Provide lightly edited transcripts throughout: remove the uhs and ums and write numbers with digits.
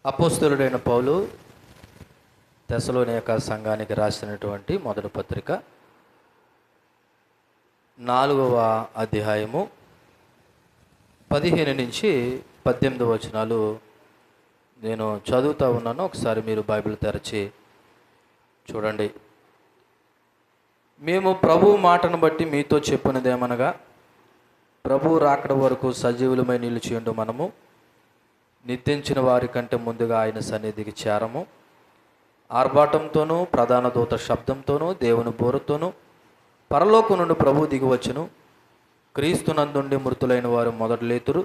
అపోస్తలుడైన పౌలు తెస్సలోనిక సంఘానికి రాసినటువంటి మొదటి పత్రిక 4వ అధ్యాయము 15 నుంచి 18 వచనాలు నేను చదువుతూ ఉన్నాను. ఒకసారి మీరు బైబిల్ తెరచి చూడండి. మేము ప్రభు మాటను బట్టి మీతో చెప్పినదేమనగా, ప్రభు రాకడ వరకు సజీవులమై నిలిచియుండు మనము నిద్రించిన వారి కంటే ముందుగా ఆయన సన్నిధికి చేరము. ఆర్భాటంతోనూ ప్రధాన దూత శబ్దంతోనూ దేవుని బోరుతోనూ పరలోకం నుండి ప్రభు దిగివచ్చును. క్రీస్తునందుండి మృతులైన వారు మొదట లేతురు.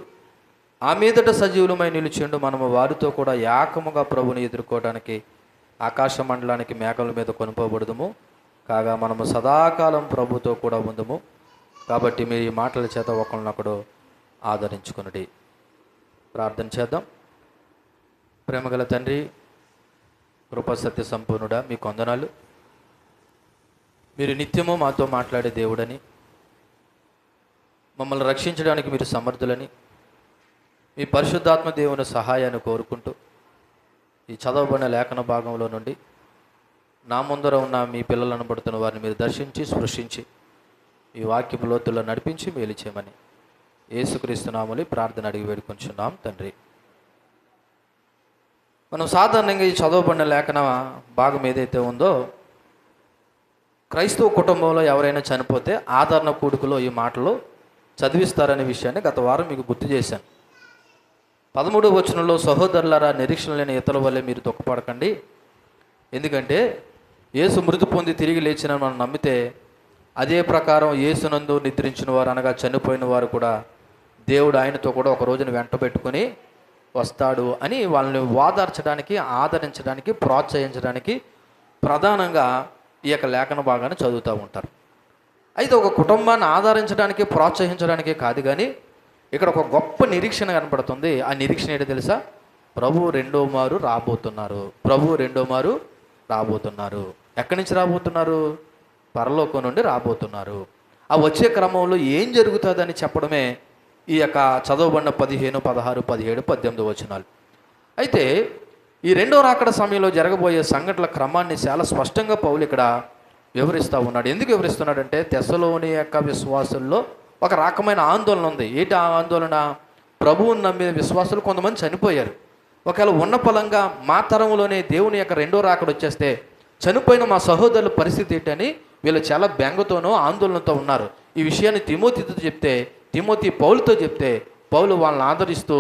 ఆ మీదట సజీవులమై నిలిచిండు మనము వారితో కూడా ఏకముగా ప్రభుని ఎదుర్కోవడానికి ఆకాశ మండలానికి మేఘల మీద కొనుకోబడదుము. కాగా మనము సదాకాలం ప్రభుతో కూడా ఉందము. కాబట్టి మీరు ఈ మాటల చేత ఒకరినొకడు ఆదరించుకునుడి. ప్రార్థన చేద్దాం. ప్రేమగల తండ్రి, కృపా సత్య సంపూర్ణుడా, మీకు వందనాలు. మీరు నిత్యము మాతో మాట్లాడే దేవుడని, మమ్మల్ని రక్షించడానికి మీరు సమర్థులని, మీ పరిశుద్ధాత్మ దేవుని సహాయాన్ని కోరుకుంటూ ఈ చదవబడిన లేఖన భాగంలో నుండి నా ముందర ఉన్న మీ పిల్లలను పడుతున్న వారిని మీరు దర్శించి స్పృశించి ఈ వాక్యపు లోతుల్లో నడిపించి మేలు చేయమని యేసుక్రీస్తు నామములో ప్రార్థన అడిగి వేడుకొంచున్నాం తండ్రి. మనం సాధారణంగా ఈ చదవబడిన లేఖన భాగం ఏదైతే ఉందో, క్రైస్తవ కుటుంబంలో ఎవరైనా చనిపోతే ఆదరణ కూడుకులో ఈ మాటలు చదివిస్తారనే విషయాన్ని గత వారం మీకు గుర్తు చేశాను. 13వ వచనంలో, సహోదరులారా నిరీక్షణ లేని ఇతరుల వల్లే మీరు దుఃఖపడకండి, ఎందుకంటే యేసు మృతి పొంది తిరిగి లేచిన మనం నమ్మితే అదే ప్రకారం యేసునందు నిద్రించిన వారు అనగా చనిపోయిన వారు కూడా దేవుడు ఆయనతో కూడా ఒక రోజున వెంట పెట్టుకొని వస్తాడు అని వాళ్ళని వాదార్చడానికి, ఆదరించడానికి, ప్రోత్సహించడానికి ప్రధానంగా ఈ యొక్క లేఖన భాగాన్ని చదువుతూ ఉంటారు. అయితే ఒక కుటుంబాన్ని ఆదరించడానికి, ప్రోత్సహించడానికి కాదు, కానీ ఇక్కడ ఒక గొప్ప నిరీక్షణ కనపడుతుంది. ఆ నిరీక్షణ ఏంటో తెలుసా? ప్రభు రెండో మారు రాబోతున్నారు. ప్రభు రెండో మారు రాబోతున్నారు. ఎక్కడి నుంచి రాబోతున్నారు? పరలోకం నుండి రాబోతున్నారు. ఆ వచ్చే క్రమంలో ఏం జరుగుతుందని చెప్పడమే ఈ యొక్క చదవబడిన 15, 16, 17, 18 వచనాలు. అయితే ఈ రెండో రాకడ సమయంలో జరగబోయే సంఘటనల క్రమాన్ని చాలా స్పష్టంగా పౌలు ఇక్కడ వివరిస్తూ ఉన్నాడు. ఎందుకు వివరిస్తున్నాడంటే, తెస్సలోని యొక్క విశ్వాసుల్లో ఒక రకమైన ఆందోళన ఉంది. ఏంటి ఆ ఆందోళన? ప్రభువుని నమ్మిన విశ్వాసులు కొంతమంది చనిపోయారు. ఒకవేళ ఉన్న ఫలంగా మా తరంలోనే దేవుని యొక్క రెండో రాకడ వచ్చేస్తే చనిపోయిన మా సహోదరుల పరిస్థితి ఏంటని వీళ్ళు చాలా బెంగతోనూ ఆందోళనతో ఉన్నారు. ఈ విషయాన్ని తిమోతితో చెప్తే, తిమోతి పౌలుతో చెప్తే, పౌలు వాళ్ళని ఆదరిస్తూ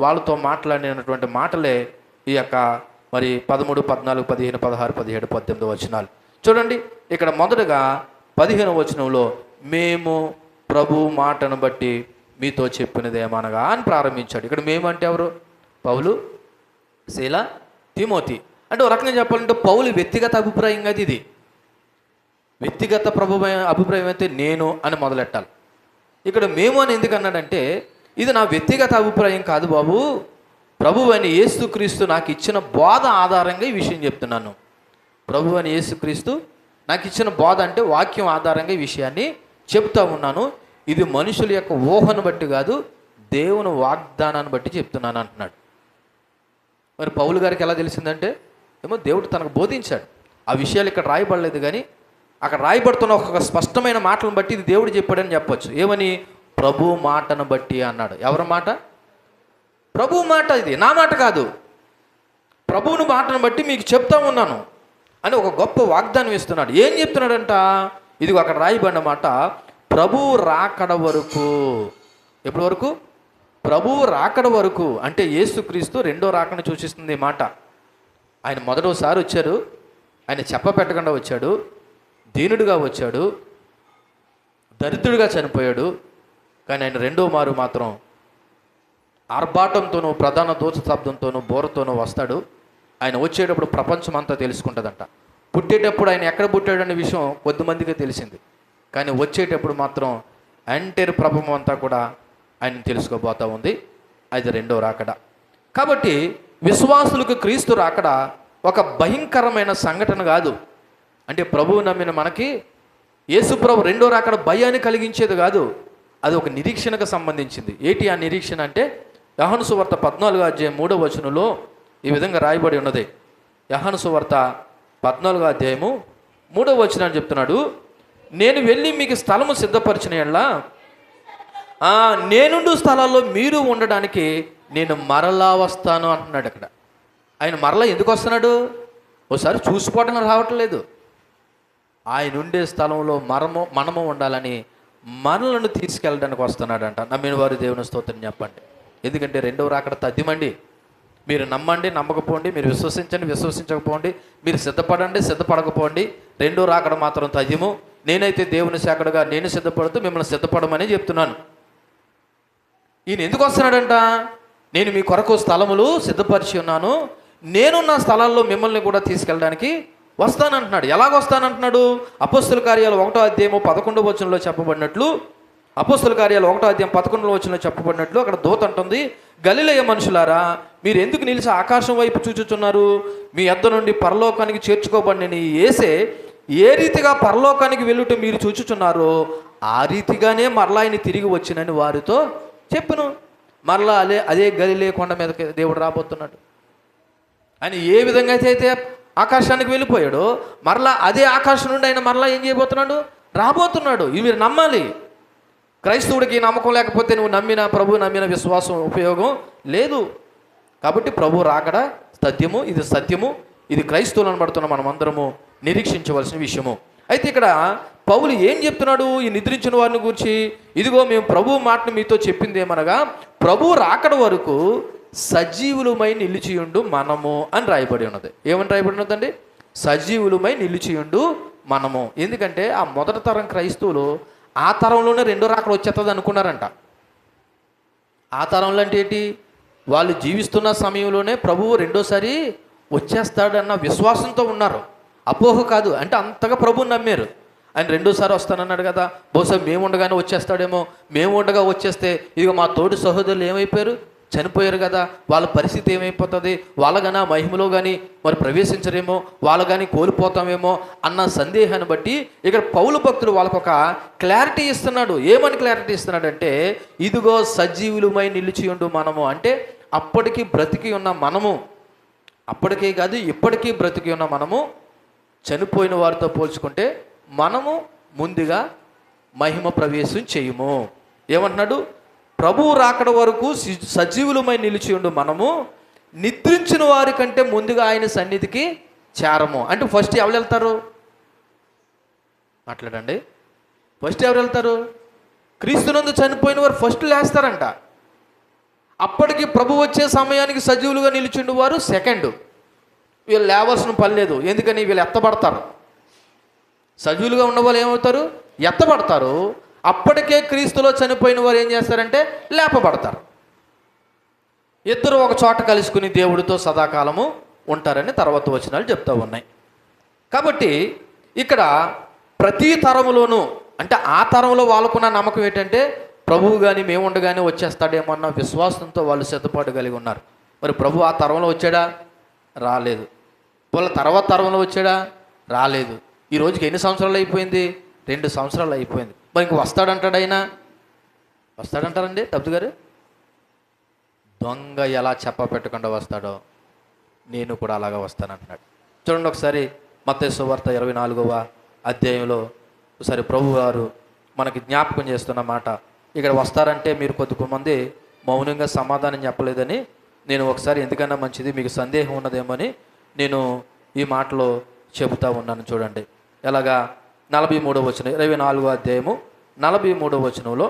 వాళ్ళతో మాట్లాడినటువంటి మాటలే ఈ యొక్క మరి 13, 14, 15, 16, 17, 18 వచనాలు. చూడండి, ఇక్కడ మొదటగా 15వ వచనంలో, మేము ప్రభు మాటను బట్టి మీతో చెప్పినదేమనగా అని ప్రారంభించాడు. ఇక్కడ మేము అంటే ఎవరు? పౌలు, శీల, తిమోతి. అంటే ఒక రకంగా చెప్పాలంటే పౌలు వ్యక్తిగత అభిప్రాయం కాదు ఇది. వ్యక్తిగత అభిప్రాయం అయితే నేను అని మొదలెట్టాలి. ఇక్కడ మేము అని ఎందుకు అన్నాడంటే, ఇది నా వ్యక్తిగత అభిప్రాయం కాదు బాబు, ప్రభు అని యేసుక్రీస్తు నాకు ఇచ్చిన బోధ ఆధారంగా ఈ విషయం చెప్తున్నాను. ప్రభు అని యేసుక్రీస్తు నాకు ఇచ్చిన బోధ అంటే వాక్యం ఆధారంగా ఈ విషయాన్ని చెప్తా ఉన్నాను. ఇది మనుషుల యొక్క ఊహను బట్టి కాదు, దేవుని వాగ్దానాన్ని బట్టి చెప్తున్నాను అంటున్నాడు. మరి పౌలు గారికి ఎలా తెలిసిందంటే, ఏమో దేవుడు తనకు బోధించాడు. ఆ విషయాలు ఇక్కడ రాయబడలేదు, కానీ అక్కడ రాయబడుతున్న ఒక స్పష్టమైన మాటలను బట్టి ఇది దేవుడు చెప్పాడని చెప్పొచ్చు. ఏమని? ప్రభు మాటను బట్టి అన్నాడు. ఎవరి మాట? ప్రభు మాట. ఇది నా మాట కాదు, ప్రభువుని మాటను బట్టి మీకు చెప్తా ఉన్నాను అని ఒక గొప్ప వాగ్దానం ఇస్తున్నాడు. ఏం చెప్తున్నాడంట? ఇది అక్కడ రాయబడిన మాట, ప్రభు రాకడ వరకు. ఎప్పటి వరకు? ప్రభు రాకడ వరకు అంటే యేసుక్రీస్తు రెండో రాకడను సూచిస్తుంది ఈ మాట. ఆయన మొదటిసారి వచ్చారు, ఆయన చెప్పపెట్టకుండా వచ్చాడు, దీనుడిగా వచ్చాడు, దరిద్రుడిగా చనిపోయాడు. కానీ ఆయన రెండో మారు మాత్రం ఆర్భాటంతోనూ ప్రధాన దూత శబ్దంతోనూ బోరతోనూ వస్తాడు. ఆయన వచ్చేటప్పుడు ప్రపంచం అంతా తెలుసుకుంటుందంట. పుట్టేటప్పుడు ఆయన ఎక్కడ పుట్టాడనే విషయం కొద్దిమందికే తెలిసింది, కానీ వచ్చేటప్పుడు మాత్రం ఎంటైర్ ప్రపంచం అంతా కూడా ఆయన తెలుసుకోబోతూ ఉంది. అది రెండో రాకడ. కాబట్టి విశ్వాసులకు క్రీస్తు రాకడ ఒక భయంకరమైన సంఘటన కాదు. అంటే ప్రభువు నమ్మిన మనకి యేసు ప్రభు రెండో రాకడ భయాన్ని కలిగించేది కాదు, అది ఒక నిరీక్షణకు సంబంధించింది. ఏంటి ఆ నిరీక్షణ అంటే, యోహాను సువార్త 14వ అధ్యాయం 3వ వచనంలో ఈ విధంగా రాయబడి ఉన్నది. యోహాను సువార్త 14వ అధ్యాయము 3వ వచనాన్ని చెప్తున్నాడు, నేను వెళ్ళి మీకు స్థలము సిద్ధపరిచిన యెడల నేనుండు స్థలాల్లో మీరు ఉండడానికి నేను మరలా వస్తాను అంటున్నాడు. అక్కడ ఆయన మరలా ఎందుకు వస్తున్నాడు? ఒకసారి చూసిపోవడం రావట్లేదు. ఆయన ఉండే స్థలంలో మనము ఉండాలని మనలను తీసుకెళ్ళడానికి వస్తున్నాడంట. నమ్మిన వారు దేవుని స్తోత్రం చెప్పండి. ఎందుకంటే రెండవ రాకడ తథ్యమండి. మీరు నమ్మండి, నమ్మకపోండి, మీరు విశ్వసించండి, విశ్వసించకపోండి, మీరు సిద్ధపడండి, సిద్ధపడకపోండి, రెండో రాకడ మాత్రం తథ్యము. నేనైతే దేవుని సేవకుడుగా నేను సిద్ధపడుతూ మిమ్మల్ని సిద్ధపడమని చెప్తున్నాను. ఈయన ఎందుకు వస్తున్నాడంట? నేను మీ కొరకు స్థలములు సిద్ధపరిచి ఉన్నాను, నేనున్న స్థలాల్లో మిమ్మల్ని కూడా తీసుకెళ్ళడానికి వస్తానంటున్నాడు. ఎలాగ వస్తానంటున్నాడు? అపోస్తుల కార్యాలు 1వ అధ్యాయము 11వ వచనంలో చెప్పబడినట్లు, అపోస్తుల కార్యాలు 1వ అధ్యాయం 11వ వచనంలో చెప్పబడినట్లు అక్కడ దూత అంటుంది, గలిలయ మనుషులారా, మీరు ఎందుకు నిలిచి ఆకాశం వైపు చూచుచున్నారు? మీ యొద్ద నుండి పరలోకానికి చేర్చుకోబడిన యేసే ఏ రీతిగా పరలోకానికి వెళ్ళుట మీరు చూచుచున్నారో ఆ రీతిగానే మరలా ఆయన తిరిగి వచ్చినని వారితో చెప్పును. మరలా అదే గలిలయ కొండ మీదకి దేవుడు రాబోతున్నాడు. ఆయన ఏ విధంగా అయితే ఆకాశానికి వెళ్ళిపోయాడో మరలా అదే ఆకాశం నుండి ఆయన మరలా ఏం చేయబోతున్నాడు? రాబోతున్నాడు. ఇవి మీరు నమ్మాలి. క్రైస్తవుడికి నమ్మకం లేకపోతే నువ్వు నమ్మిన ప్రభు నమ్మిన విశ్వాసం ఉపయోగం లేదు. కాబట్టి ప్రభు రాకడ తథ్యము, ఇది సత్యము, ఇది క్రైస్తవులు అనబడుతున్న మనం అందరము నిరీక్షించవలసిన విషయము. అయితే ఇక్కడ పౌలు ఏం చెప్తున్నాడు ఈ నిద్రించిన వారిని గురించి? ఇదిగో మేము ప్రభు మాటను మీతో చెప్పింది ఏమనగా, ప్రభు రాకడ వరకు సజీవులమై నిలిచియుండు మనము అని రాయబడి ఉన్నది. ఏమని రాయబడి ఉన్నదండి? సజీవులమై నిలిచియుండు మనము. ఎందుకంటే ఆ మొదటి తరం క్రైస్తవులు ఆ తరంలోనే రెండో రాకడ వచ్చేస్తుంది అనుకున్నారంట. ఆ తరంలో అంటే ఏంటి? వాళ్ళు జీవిస్తున్న సమయంలోనే ప్రభువు రెండోసారి వచ్చేస్తాడన్న విశ్వాసంతో ఉన్నారు. అపోహ కాదు, అంటే అంతగా ప్రభువుని నమ్మారు. ఆయన రెండోసారి వస్తానన్నాడు కదా, బహుశా మేము ఉండగానే వచ్చేస్తాడేమో, మేము ఉండగా వచ్చేస్తే ఇదిగో మా తోటి సహోదరులు ఏమైపోయారు? చనిపోయారు కదా, వాళ్ళ పరిస్థితి ఏమైపోతుంది? వాళ్ళ కానీ ఆ మహిమలో కానీ మరి ప్రవేశించరేమో, వాళ్ళు కానీ కోల్పోతామేమో అన్న సందేహాన్ని బట్టి ఇక్కడ పౌలు భక్తులు వాళ్ళకు ఒక క్లారిటీ ఇస్తున్నాడు. ఏమని క్లారిటీ ఇస్తున్నాడంటే, ఇదిగో సజీవులమై నిలిచియుండు మనము అంటే అప్పటికి బ్రతికి ఉన్న మనము, అప్పటికే కాదు ఇప్పటికీ బ్రతికి ఉన్న మనము చనిపోయిన వారితో పోల్చుకుంటే మనము ముందుగా మహిమ ప్రవేశం చేయము. ఏమంటున్నాడు? ప్రభువు రాకడ వరకు సజీవులమై నిలిచి ఉండు మనము నిద్రించిన వారి కంటే ముందుగా ఆయన సన్నిధికి చేరము. అంటే ఫస్ట్ ఎవరు వెళ్తారు? మాట్లాడండి. ఫస్ట్ ఎవరు వెళ్తారు? క్రీస్తునందు చనిపోయిన వారు ఫస్ట్ లేస్తారంట. అప్పటికి ప్రభు వచ్చే సమయానికి సజీవులుగా నిలిచిండు వారు సెకండ్. వీళ్ళు లేవాల్సిన పని లేదు. ఎందుకని? వీళ్ళు ఎత్తబడతారు. సజీవులుగా ఉన్న వాళ్ళు ఏమవుతారు? ఎత్తబడతారు. అప్పటికే క్రీస్తులో చనిపోయిన వారు ఏం చేస్తారంటే లేపబడతారు. ఇద్దరు ఒక చోట కలుసుకుని దేవుడితో సదాకాలము ఉంటారని తర్వాత వచనాలు చెప్తూ ఉన్నాయి. కాబట్టి ఇక్కడ ప్రతి తరములోనూ అంటే ఆ తరంలో వాళ్ళకున్న నమ్మకం ఏంటంటే ప్రభువు కానీ మేము ఉండగానే వచ్చేస్తాడేమో అన్న విశ్వాసంతో వాళ్ళు సిద్ధపాటు కలిగి ఉన్నారు. మరి ప్రభు ఆ తరంలో వచ్చాడా? రాలేదు. వాళ్ళ తర్వాత తరంలో వచ్చాడా? రాలేదు. ఈ రోజుకి ఎన్ని సంవత్సరాలు అయిపోయింది? 2 సంవత్సరాలు అయిపోయింది. మరి ఇంక వస్తాడంటాడు ఆయన? వస్తాడంటారండి తబ్దు గారు? దొంగ ఎలా చెప్ప పెట్టకుండా వస్తాడో నేను కూడా అలాగా వస్తానంటున్నాడు. చూడండి ఒకసారి మత్తయి సువార్త 24వ అధ్యాయంలో ఒకసారి ప్రభు వారు మనకి జ్ఞాపకం చేస్తున్న మాట. ఇక్కడ వస్తారంటే మీరు కొద్దిమంది మౌనంగా సమాధానం చెప్పలేదని నేను ఒకసారి ఎందుకన్నా మంచిది మీకు సందేహం ఉన్నదేమని నేను ఈ మాటలో చెబుతా ఉన్నాను. చూడండి ఎలాగా 43వ వచనం 24వ అధ్యాయము 43వ వచనంలో,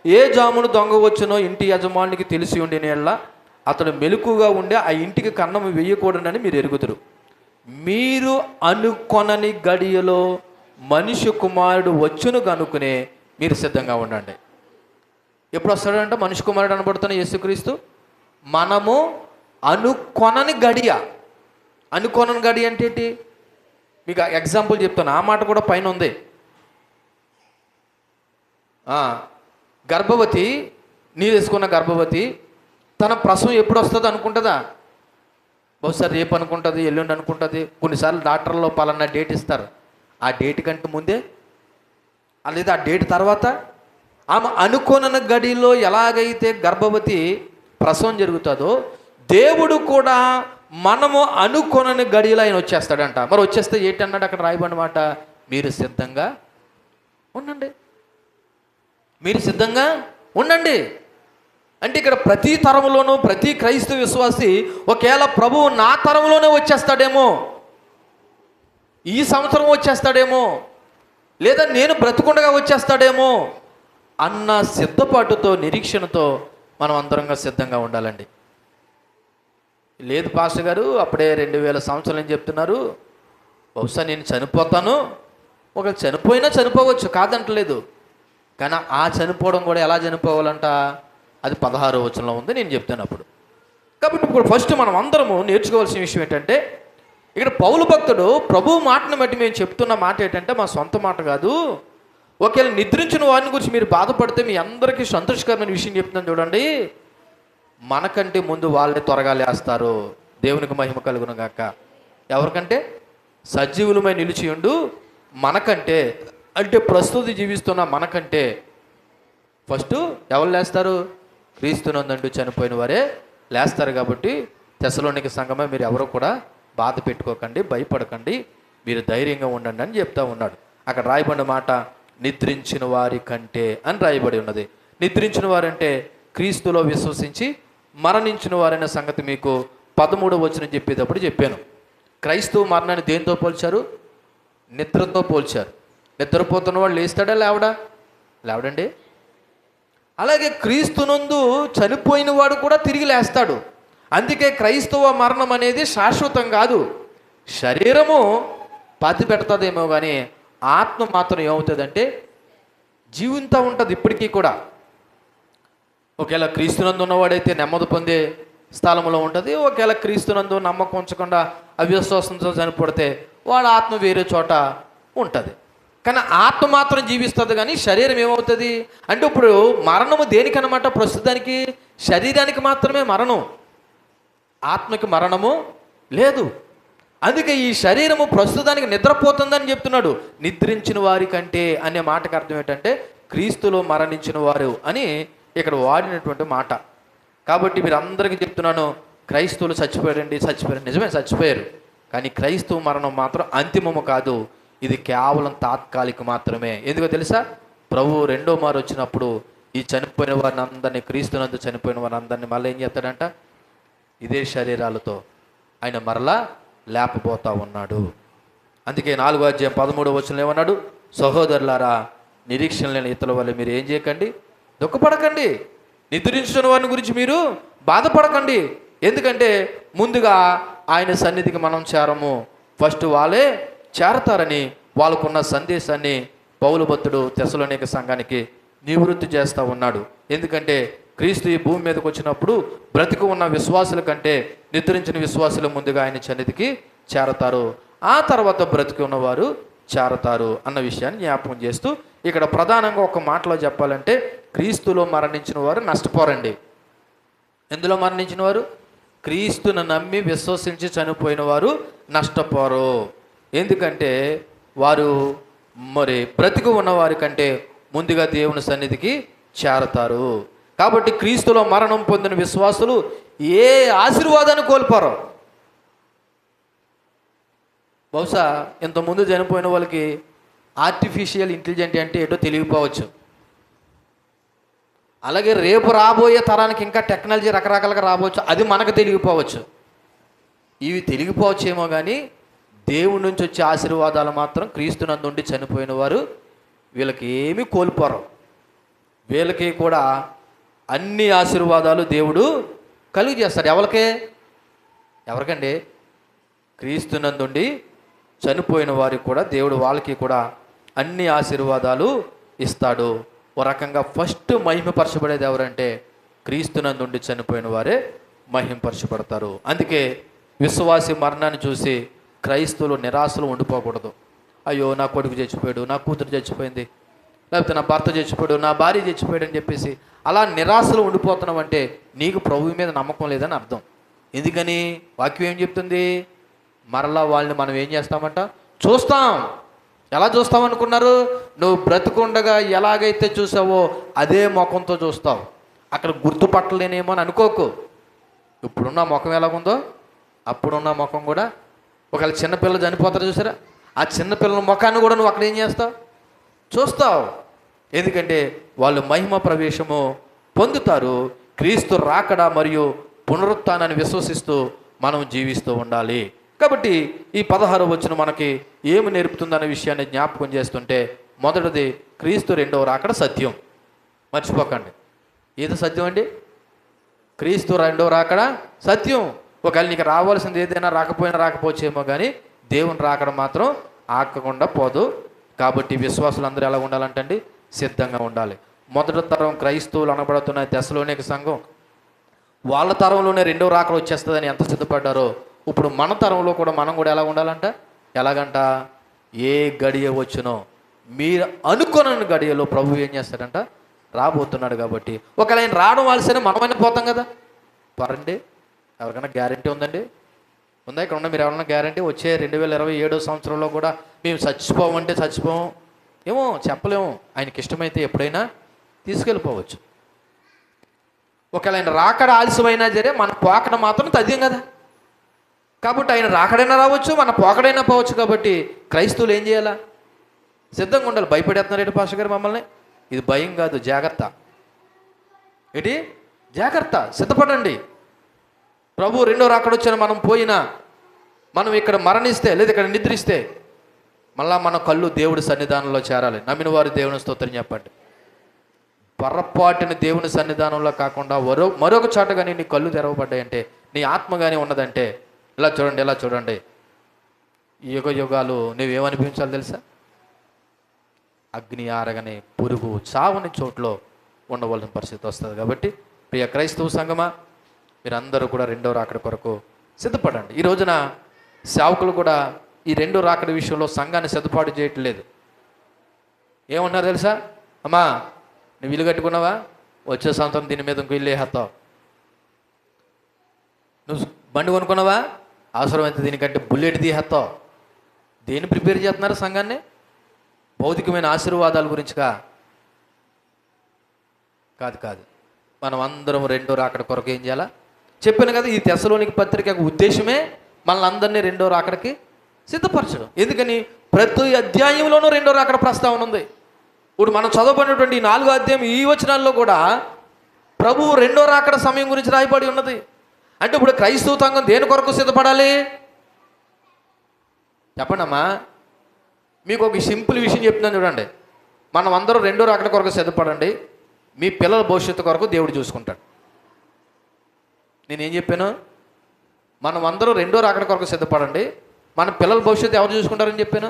ఏ జామును దొంగ వచ్చునో ఇంటి యజమానికి తెలిసి ఉండినేళ్ళ అతడు మెలకుగా ఉండే ఆ ఇంటికి కన్నము వేయకూడనని మీరు ఎరుగుదురు. మీరు అనుకొనని గడియలో మనిషి కుమారుడు వచ్చును కనుక్కునే మీరు సిద్ధంగా ఉండండి. ఎప్పుడు వస్తాడంటే మనిషి కుమారుడు అనబడుతున్న యేసుక్రీస్తు. మనము అనుకొనని గడియ. అనుకొనని గడియ అంటే ఏంటి? మీకు ఎగ్జాంపుల్ చెప్తాను. ఆ మాట కూడా పైన ఉంది. గర్భవతి, నీరు వేసుకున్న గర్భవతి తన ప్రసవం ఎప్పుడు వస్తుంది అనుకుంటుందా? బహుశా రేపు అనుకుంటుంది, ఎల్లుండి అనుకుంటుంది. కొన్నిసార్లు డాక్టర్లో పలానా డేట్ ఇస్తారు. ఆ డేట్ కంటే ముందే లేదా ఆ డేట్ తర్వాత ఆమె అనుకోని గడిలో ఎలాగైతే గర్భవతి ప్రసవం జరుగుతుందో దేవుడు కూడా మనము అనుకొనని గడియలో ఆయన వచ్చేస్తాడంట. మరి వచ్చేస్తే ఏంటన్నాడు అక్కడ రాయబడిన మాట? మీరు సిద్ధంగా ఉండండి, మీరు సిద్ధంగా ఉండండి. అంటే ఇక్కడ ప్రతి తరంలోనూ ప్రతి క్రైస్తవ విశ్వాసి ఒకవేళ ప్రభువు నా తరంలోనే వచ్చేస్తాడేమో, ఈ సంవత్సరం వచ్చేస్తాడేమో, లేదా నేను బ్రతుకుండగా వచ్చేస్తాడేమో అన్న సిద్ధపాటుతో నిరీక్షణతో మనం అందరంగా సిద్ధంగా ఉండాలండి. లేదు పాస్టర్ గారు అప్పుడే 2000 సంవత్సరాలు అని చెప్తున్నారు, బహుశా నేను చనిపోతాను. ఒక చనిపోయినా చనిపోవచ్చు, కాదంటలేదు. కానీ ఆ చనిపోవడం కూడా ఎలా చనిపోవాలంట? అది 16వ వచనంలో ఉంది, నేను చెప్తాను అప్పుడు. కాబట్టి ఇప్పుడు ఫస్ట్ మనం అందరము నేర్చుకోవాల్సిన విషయం ఏంటంటే, ఇక్కడ పౌలు భక్తుడు ప్రభు మాటను బట్టి మేము చెప్తున్న మాట ఏంటంటే మా సొంత మాట కాదు. ఒకవేళ నిద్రించిన వారిని గురించి మీరు బాధపడితే మీ అందరికీ సంతోషకరమైన విషయం చెప్తున్నాను చూడండి. మనకంటే ముందు వాళ్ళే త్వరగా లేస్తారు. దేవునికి మహిమ కలుగును గాక. ఎవరికంటే? సజీవులమై నిలిచి ఉండు మనకంటే, అంటే ప్రస్తుతం జీవిస్తున్న మనకంటే ఫస్ట్ ఎవరు లేస్తారు? క్రీస్తునందు చనిపోయిన వారే లేస్తారు. కాబట్టి తెస్సలోనిక సంఘమే మీరు ఎవరు కూడా బాధ పెట్టుకోకండి, భయపడకండి, మీరు ధైర్యంగా ఉండండి అని చెప్తా ఉన్నాడు. అక్కడ రాయబడిన మాట నిద్రించిన వారి కంటే అని రాయబడి ఉన్నది. నిద్రించిన వారంటే క్రీస్తులో విశ్వసించి మరణించిన వారైన సంగతి మీకు 13వ వచనం చెప్పేటప్పుడు చెప్పాను. క్రైస్తవ మరణాన్ని దేంతో పోల్చారు? నిద్రతో పోల్చారు. నిద్రపోతున్న వాడు లేస్తాడా లేవడా? లేవడండి. అలాగే క్రీస్తునందు చనిపోయిన వాడు కూడా తిరిగి లేస్తాడు. అందుకే క్రైస్తవ మరణం అనేది శాశ్వతం కాదు. శరీరము పాతి పెడతాదేమో కానీ ఆత్మ మాత్రం ఏమవుతుందంటే జీవింతా ఉంటుంది ఇప్పటికీ కూడా. ఒకవేళ క్రీస్తునందు ఉన్నవాడైతే నెమ్మది పొందే స్థలంలో ఉంటుంది. ఒకవేళ క్రీస్తునందు నమ్మకం ఉంచకుండా అవిశ్వాసంతో చనిపోతే వాడు ఆత్మ వేరే చోట ఉంటుంది. కానీ ఆత్మ మాత్రం జీవిస్తుంది, కానీ శరీరం ఏమవుతుంది అంటే ఇప్పుడు మరణము దేనికన్నమాట? ప్రస్తుతానికి శరీరానికి మాత్రమే మరణం, ఆత్మకి మరణము లేదు. అందుకే ఈ శరీరము ప్రస్తుతానికి నిద్రపోతుందని చెప్తున్నాడు. నిద్రించిన వారి కంటే అనే మాటకు అర్థం ఏంటంటే క్రీస్తులో మరణించిన వారు అని ఇక్కడ వాడినటువంటి మాట. కాబట్టి మీరు అందరికీ చెప్తున్నాను, క్రైస్తవులు చచ్చిపోయారు. నిజమే చచ్చిపోయారు, కానీ క్రైస్తవ మరణం మాత్రం అంతిమము కాదు. ఇది కేవలం తాత్కాలిక మాత్రమే. ఎందుకో తెలుసా? ప్రభు రెండో మారు వచ్చినప్పుడు ఈ చనిపోయిన వారిని అందరినీ, క్రీస్తునందు చనిపోయిన వారిని అందరినీ మళ్ళీ ఏం చేస్తాడంట? ఇదే శరీరాలతో ఆయన మరలా లేపబోతా ఉన్నాడు. అందుకే 4వ అధ్యాయం 13వ వచనంలో ఏమన్నాడు? సహోదరులారా, నిరీక్షణ లేని ఇతరుల వల్ల మీరు ఏం చేయకండి, దుఃఖపడకండి. నిద్రించిన వారిని గురించి మీరు బాధపడకండి. ఎందుకంటే ముందుగా ఆయన సన్నిధికి మనం చేరము, ఫస్ట్ వాళ్ళే చేరతారని వాళ్ళకున్న సందేశాన్ని పౌలు భక్తుడు తెస్సలోనిక సంఘానికి నివృత్తి చేస్తూ ఉన్నాడు. ఎందుకంటే క్రీస్తు ఈ భూమి మీదకి వచ్చినప్పుడు బ్రతికి ఉన్న విశ్వాసుల కంటే నిద్రించిన విశ్వాసులు ముందుగా ఆయన సన్నిధికి చేరతారు, ఆ తర్వాత బ్రతికి ఉన్నవారు చేరతారు అన్న విషయాన్ని జ్ఞాపకం చేస్తూ ఇక్కడ ప్రధానంగా ఒక మాటలో చెప్పాలంటే క్రీస్తులో మరణించిన వారు నష్టపోరండి. ఎందులో మరణించిన వారు? క్రీస్తును నమ్మి విశ్వసించి చనిపోయిన వారు నష్టపోరు. ఎందుకంటే వారు మరి బ్రతికి ఉన్నవారి కంటే ముందుగా దేవుని సన్నిధికి చేరతారు. కాబట్టి క్రీస్తులో మరణం పొందిన విశ్వాసులు ఏ ఆశీర్వాదాన్ని కోల్పోరు. బహుశా ఇంతకుముందు చనిపోయిన వాళ్ళకి ఆర్టిఫిషియల్ ఇంటెలిజెంట్ అంటే ఏంటో తెలియకపోవచ్చు. అలాగే రేపు రాబోయే తరానికి ఇంకా టెక్నాలజీ రకరకాలుగా రాబోవచ్చు, అది మనకు తెలియకపోవచ్చు. ఇవి తెలియకపోవచ్చేమో కానీ దేవుడి నుంచి వచ్చే ఆశీర్వాదాలు మాత్రం క్రీస్తునందు ఉండి చనిపోయిన వారు వీళ్ళకి ఏమీ కోల్పోరు. వీళ్ళకి కూడా అన్ని ఆశీర్వాదాలు దేవుడు కలుగు చేస్తాడు. ఎవరికండి? క్రీస్తునందుండి చనిపోయిన వారికి కూడా దేవుడు వాళ్ళకి కూడా అన్ని ఆశీర్వాదాలు ఇస్తాడు. ఓ రకంగా ఫస్ట్ మహిమపరచబడేది ఎవరంటే క్రీస్తునందుండి చనిపోయిన వారే మహిమపరచబడతారు. అందుకే విశ్వాసి మరణాన్ని చూసి క్రైస్తవులు నిరాశలు ఉండిపోకూడదు. అయ్యో నా కొడుకు చచ్చిపోయాడు, నా కూతురు చచ్చిపోయింది, లేకపోతే నా భర్త చచ్చిపోయాడు, నా భార్య చచ్చిపోయాడు అని చెప్పేసి అలా నిరాశలు ఉండిపోతున్నాం అంటే నీకు ప్రభువు మీద నమ్మకం లేదని అర్థం. ఎందుకని? వాక్యం ఏం చెప్తుంది? మరలా వాళ్ళని మనం ఏం చేస్తామంట? చూస్తాం. ఎలా చూస్తామనుకున్నారు? నువ్వు బ్రతుకుండగా ఎలాగైతే చూసావో అదే ముఖంతో చూస్తావు. అక్కడ గుర్తుపట్టలేనేమో అని అనుకోకు. ఇప్పుడున్న ముఖం ఎలాగుందో అప్పుడున్న ముఖం కూడా ఒకవేళ చిన్నపిల్లలు చనిపోతారు చూసారా, ఆ చిన్నపిల్లల ముఖాన్ని కూడా నువ్వు అక్కడ ఏం చేస్తావు, చూస్తావు. ఎందుకంటే వాళ్ళు మహిమ ప్రవేశము పొందుతారు. క్రీస్తు రాకడ మరియు పునరుత్థానాన్ని విశ్వసిస్తూ మనం జీవిస్తూ ఉండాలి. కాబట్టి ఈ 16వ వచనం మనకి ఏమి నేర్పుతుందనే విషయాన్ని జ్ఞాపకం చేస్తుంటే, మొదటిది క్రీస్తు రెండవ రాకడ సత్యం. మర్చిపోకండి, ఏది సత్యం అండి? క్రీస్తు రెండవ రాకడ సత్యం. ఒకవేళ నీకు రావాల్సింది ఏదైనా రాకపోవచ్చేమో కానీ దేవుని రాకడ మాత్రం ఆగకుండా పోదు. కాబట్టి విశ్వాసులు అందరూ ఎలా ఉండాలంటండి? సిద్ధంగా ఉండాలి. మొదటి తరం క్రైస్తవులు అనబడుతున్న దశలోనిక సంఘం వాళ్ళ తరంలోనే రెండవ రాకడ వచ్చేస్తుందని ఎంత సిద్ధపడ్డారో, ఇప్పుడు మన తరంలో కూడా మనం కూడా ఎలా ఉండాలంట? ఎలాగంట? ఏ గడియ వచ్చునో మీరు అనుకోనని గడియలో ప్రభు ఏం చేస్తాడంట? రాబోతున్నాడు. కాబట్టి ఒకవేళ ఆయన రావడం వాల్సిన మనమైనా పోతాం కదా. పరండి, ఎవరికైనా గ్యారంటీ ఉందండి? ఉందా? ఇక్కడ ఉన్న మీరు ఎవరైనా గ్యారంటీ వచ్చే 2027 సంవత్సరంలో కూడా మేము చచ్చిపోమంటే చచ్చిపోము? ఏమో చెప్పలేము. ఆయనకి ఇష్టమైతే ఎప్పుడైనా తీసుకెళ్ళిపోవచ్చు. ఒకవేళ ఆయన రాకడ ఆలస్యమైనా సరే మన పోకడ మాత్రం తథ్యం కదా. కాబట్టి ఆయన రాకడైనా రావచ్చు, మన పోకడైనా పోవచ్చు. కాబట్టి క్రైస్తవులు ఏం చేయాలా? సిద్ధంగా ఉండాలి. భయపడేస్తున్నారేంటి పాస్టర్ గారు మమ్మల్ని? ఇది భయం కాదు, జాగ్రత్త. ఏంటి? జాగ్రత్త, సిద్ధపడండి. ప్రభు రెండో రాకడ వచ్చిన మనం పోయినా, మనం ఇక్కడ మరణిస్తే లేదా ఇక్కడ నిద్రిస్తే మళ్ళా మన కళ్ళు దేవుడి సన్నిధానంలో చేరాలి. నమ్మిన వారు దేవుని స్తోత్రం చెప్పండి. పొరపాటున దేవుని సన్నిధానంలో కాకుండా మరొక చోట కానీ నీ కళ్ళు తెరవబడ్డాయంటే, నీ ఆత్మ కానీ ఉన్నదంటే, ఇలా చూడండి, ఇలా చూడండి, యుగ యుగాలు నువ్వేమనిపించాలి తెలుసా? అగ్ని ఆరగని పురుగు చావని చోట్లో ఉండవలసిన పరిస్థితి వస్తుంది. కాబట్టి ప్రియ క్రైస్తవ సంఘమా, మీరందరూ కూడా రెండో రాకడ కొరకు సిద్ధపడండి. ఈ రోజున సేవకులు కూడా ఈ రెండో రాకడ విషయంలో సంఘాన్ని సిద్ధపాటు చేయట్లేదు. ఏమన్నారు తెలుసా? అమ్మా, నువ్వు ఇల్లు కట్టుకున్నావా? వచ్చే సంవత్సరం దీని మీద ఇంకో ఇల్లు వేస్తావు. నువ్వు బండి కొనుక్కున్నావా? అవసరమైతే దీనికంటే బుల్లెట్ తీసేస్తావు. దేన్ని ప్రిపేర్ చేస్తున్నారు సంఘాన్ని? భౌతికమైన ఆశీర్వాదాల గురించిగా కాదు. మనం అందరం రెండో రాకడ కొరకు ఏం చేయాలా? చెప్పాను కదా, ఈ తెస్సలోనిక పత్రిక ఉద్దేశమే మనల్ని అందరినీ రెండో రాకడకి సిద్ధపరచడం. ఎందుకని? ప్రతి అధ్యాయంలోనూ రెండో రాకడ ప్రస్తావన ఉంది. ఇప్పుడు మనం చదవబడినటువంటి 4వ అధ్యాయం ఈ వచనాల్లో కూడా ప్రభువు రెండో రాకడ సమయం గురించి రాయబడి ఉన్నది. అంటే ఇప్పుడు క్రైస్తవ సంఘం దేని కొరకు సిద్ధపడాలి చెప్పండి అమ్మా. మీకు ఒక సింపుల్ విషయం చెప్తున్నాను చూడండి. మనం అందరూ రెండో రాకడ కొరకు సిద్ధపడండి. మీ పిల్లల భవిష్యత్తు కొరకు దేవుడు చూసుకుంటాడు. నేనేం చెప్పాను? మనం అందరూ రెండో రాకడ కొరకు సిద్ధపడండి, మన పిల్లల భవిష్యత్తు ఎవరు చూసుకుంటారని చెప్పాను.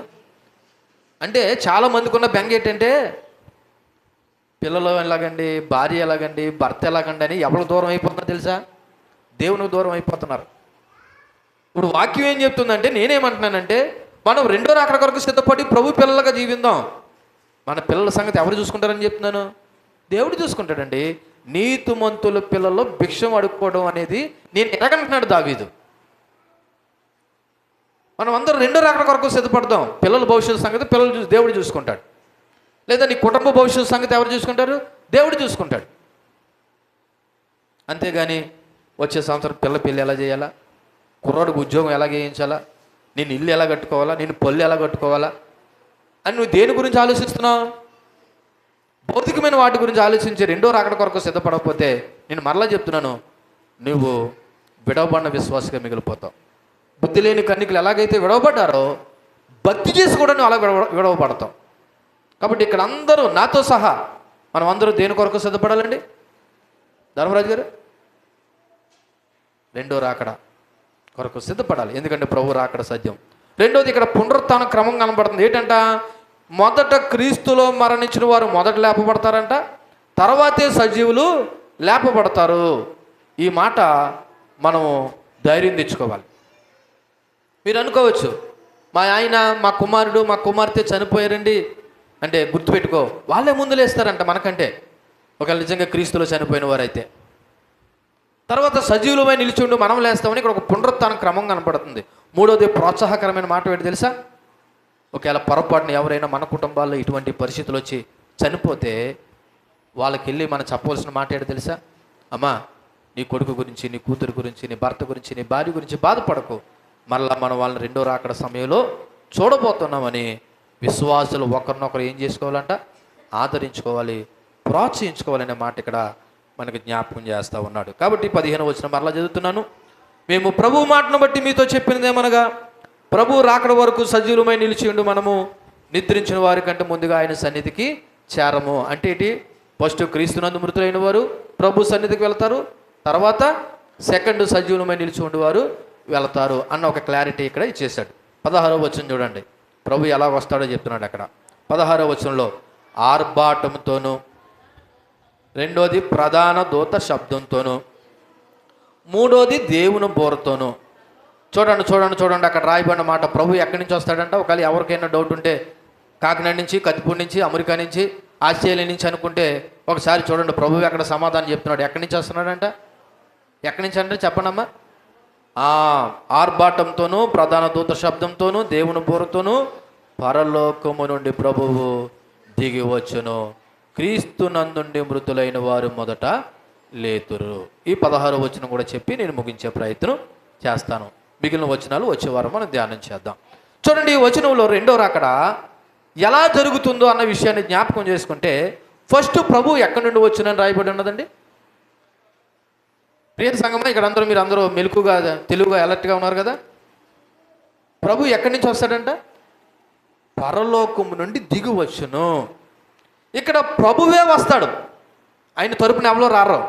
అంటే చాలామందికి ఉన్న బెంగ ఏంటంటే, పిల్లలు ఎలాగండి, భార్య ఎలాగండి, భర్త ఎలాగండి అని ఎవరికి దూరం అయిపోతున్నారు తెలుసా? దేవునికి దూరం అయిపోతున్నారు. ఇప్పుడు వాక్యం ఏం చెప్తుందంటే, నేనేమంటున్నానంటే, మనం రెండో రాకడ కొరకు సిద్ధపడి ప్రభు పిల్లలుగా జీవిద్దాం. మన పిల్లల సంగతి ఎవరు చూసుకుంటారని చెప్తున్నాను? దేవుడు చూసుకుంటాడండి. నీతిమంతుల పిల్లలు భిక్షం అడుక్కోవడం అనేది నేను ఎలాగంటున్నాడు దావీదు. మనం అందరూ రెండో రాకడ కొరకు సిద్ధపడదాం. పిల్లల భవిష్యత్తు సంగతి దేవుడు చూసుకుంటాడు. లేదా నీ కుటుంబ భవిష్యత్తు సంగతి ఎవరు చూసుకుంటారు? దేవుడు చూసుకుంటాడు. అంతేగాని వచ్చే సంవత్సరం పిల్ల పెళ్ళి ఎలా చేయాలా, కుర్రాడికి ఉద్యోగం ఎలా చేయించాలా, నేను ఇల్లు ఎలా కట్టుకోవాలా, నేను పళ్ళు ఎలా కట్టుకోవాలా అని నువ్వు దేని గురించి ఆలోచిస్తున్నావు? భౌతికమైన వాటి గురించి ఆలోచించి రెండో రాకడ కొరకు సిద్ధపడకపోతే నేను మరలా చెప్తున్నాను, నువ్వు విడవబడిన విశ్వాసగా మిగిలిపోతావు. బుద్ధి లేని కన్నికలు ఎలాగైతే విడవబడ్డారో భక్తి చేసి కూడా నువ్వు అలా విడవబడతావు. కాబట్టి ఇక్కడ అందరూ నాతో సహా మనం అందరూ దేని కొరకు సిద్ధపడాలండి? ధర్మరాజు గారు, రెండో రాకడ కొరకు సిద్ధపడాలి. ఎందుకంటే ప్రభు రాకడ సత్యం. రెండోది ఇక్కడ పునరుత్థాన క్రమం కనబడుతుంది. ఏంటంట? మొదట క్రీస్తులో మరణించిన వారు మొదట లేపబడతారంట, తర్వాతే సజీవులు లేపబడతారు. ఈ మాట మనము ధైర్యం తెచ్చుకోవాలి. మీరు అనుకోవచ్చు, మా ఆయన, మా కుమారుడు, మా కుమార్తె చనిపోయారండి అంటే గుర్తుపెట్టుకో, వాళ్ళే ముందు లేస్తారంట మనకంటే, ఒకవేళ నిజంగా క్రీస్తులో చనిపోయిన వారైతే. తర్వాత సజీవులమై నిలిచిండు మనం లేస్తామని ఇక్కడ ఒక పునరుత్థాన క్రమం కనపడుతుంది. మూడోది ప్రోత్సాహకరమైన మాట ఏంటి తెలుసా? ఒకవేళ పొరపాటున ఎవరైనా మన కుటుంబాల్లో ఇటువంటి పరిస్థితులు వచ్చి చనిపోతే వాళ్ళకి వెళ్ళి మనం చెప్పవలసిన మాట ఏంటి తెలుసా? అమ్మా, నీ కొడుకు గురించి, నీ కూతురు గురించి, నీ భర్త గురించి, నీ భార్య గురించి బాధపడకు. మరలా మనం వాళ్ళని రెండో రాకడ సమయంలో చూడబోతున్నామని విశ్వాసులు ఒకరినొకరు ఏం చేసుకోవాలంట? ఆదరించుకోవాలి, ప్రోత్సహించుకోవాలనే మాట ఇక్కడ మనకు జ్ఞాపకం చేస్తూ ఉన్నాడు. కాబట్టి 15వ వచనం మరలా చదువుతున్నాను. మేము ప్రభు మాటను బట్టి మీతో చెప్పినదేమనగా, ప్రభు రాకడ వరకు సజీవమై నిలిచి ఉండి మనము నిద్రించిన వారి కంటే ముందుగా ఆయన సన్నిధికి చేరము. అంటే ఏంటి? ఫస్ట్ క్రీస్తునందు మృతులైన వారు ప్రభు సన్నిధికి వెళ్తారు, తర్వాత సెకండ్ సజీవమై నిలిచి ఉండేవారు వెళతారు అన్న ఒక క్లారిటీ ఇక్కడ ఇచ్చేశాడు. 16వ వచనం చూడండి, ప్రభు ఎలా వస్తాడో చెప్తున్నాడు అక్కడ. 16వ వచనంలో ఆర్భాటంతోనూ, రెండోది ప్రధాన దూత శబ్దంతోనూ, మూడోది దేవుని బోరతోనూ. చూడండి చూడండి చూడండి, అక్కడ రాయబడిన మాట. ప్రభు ఎక్కడి నుంచి వస్తాడంట? ఒకవేళ ఎవరికైనా డౌట్ ఉంటే కాకినాడ నుంచి, కత్తిపూడి నుంచి, అమెరికా నుంచి, ఆస్ట్రేలియా నుంచి అనుకుంటే ఒకసారి చూడండి, ప్రభు అక్కడ సమాధానం చెప్తున్నాడు. ఎక్కడి నుంచి వస్తున్నాడంట? ఎక్కడి నుంచి అంటే చెప్పండమ్మా. ఆర్భాటంతోనూ, ప్రధాన దూత శబ్దంతోనూ, దేవుని బోరతోనూ పరలోకము నుండి ప్రభువు దిగి వచ్చును, క్రీస్తు నందుండి మృతులైన వారు మొదట లేతురు. ఈ 16వ వచనం కూడా చెప్పి నేను ముగించే ప్రయత్నం చేస్తాను. మిగిలిన వచనాలు వచ్చే వారం మనం ధ్యానం చేద్దాం. చూడండి, ఈ వచనంలో రెండో రాకడ ఎలా జరుగుతుందో అన్న విషయాన్ని జ్ఞాపకం చేసుకుంటే, ఫస్ట్ ప్రభు ఎక్కడి నుండి వచ్చునని రాయబడి ఉన్నదండి. ప్రియ సంగమా, ఇక్కడ అందరూ మీరు అందరూ మెలకుగా తెలుగుగా అలర్ట్గా ఉన్నారు కదా. ప్రభు ఎక్కడి నుంచి వస్తాడంట? పరలోకము నుండి దిగి వచ్చును. ఇక్కడ ప్రభువే వస్తాడు. ఆయన తరపున ఎవరో రారో.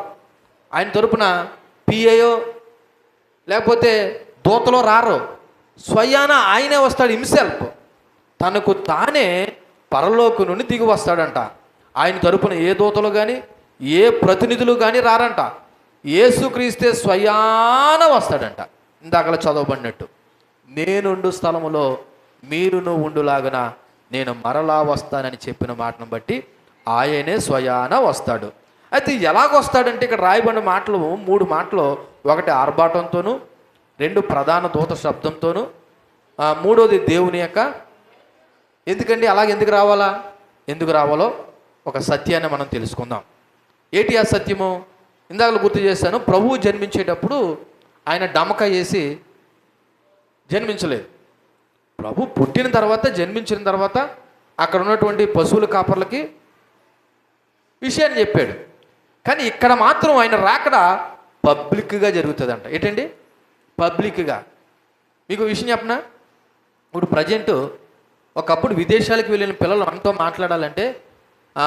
ఆయన తరపున పిఏయో లేకపోతే దూతలో రారో. స్వయాన ఆయనే వస్తాడు. హిమ్సెల్ఫ్ తనకు తానే పరలోకం నుండి దిగి వస్తాడంట. ఆయన తరపున ఏ దూతలు కానీ ఏ ప్రతినిధులు కానీ రారంట. యేసుక్రీస్తే స్వయాన వస్తాడంట. ఇందాకలా చదవబడినట్టు, నేనుండు స్థలములో మీరును ఉండులాగున నేను మరలా వస్తానని చెప్పిన మాటను బట్టి ఆయనే స్వయాన వస్తాడు. అయితే ఎలాగొస్తాడంటే ఇక్కడ రాయబడిన మాటలు 3 మాటలు. ఒకటి ఆర్భాటంతోనూ, 2 ప్రధాన దూత శబ్దంతోనూ, 3వది దేవుని యొక్క. ఎందుకండి అలాగ ఎందుకు రావాలో ఒక సత్యాన్ని మనం తెలుసుకుందాం. ఏంటి ఆ సత్యము? ఇందాక గుర్తు చేశాను. ప్రభువు జన్మించేటప్పుడు ఆయన డమక వేసి జన్మించలేదు. ప్రభు పుట్టిన తర్వాత, జన్మించిన తర్వాత అక్కడ ఉన్నటువంటి పశువుల కాపర్లకి విషయాన్ని చెప్పాడు. కానీ ఇక్కడ మాత్రం ఆయన రాకడ పబ్లిక్గా జరుగుతుందంట. ఏంటండి? పబ్లిక్గా. మీకు విషయం చెప్పనా? ఇప్పుడు ప్రజెంట్ ఒకప్పుడు విదేశాలకు వెళ్ళిన పిల్లలు మనతో మాట్లాడాలంటే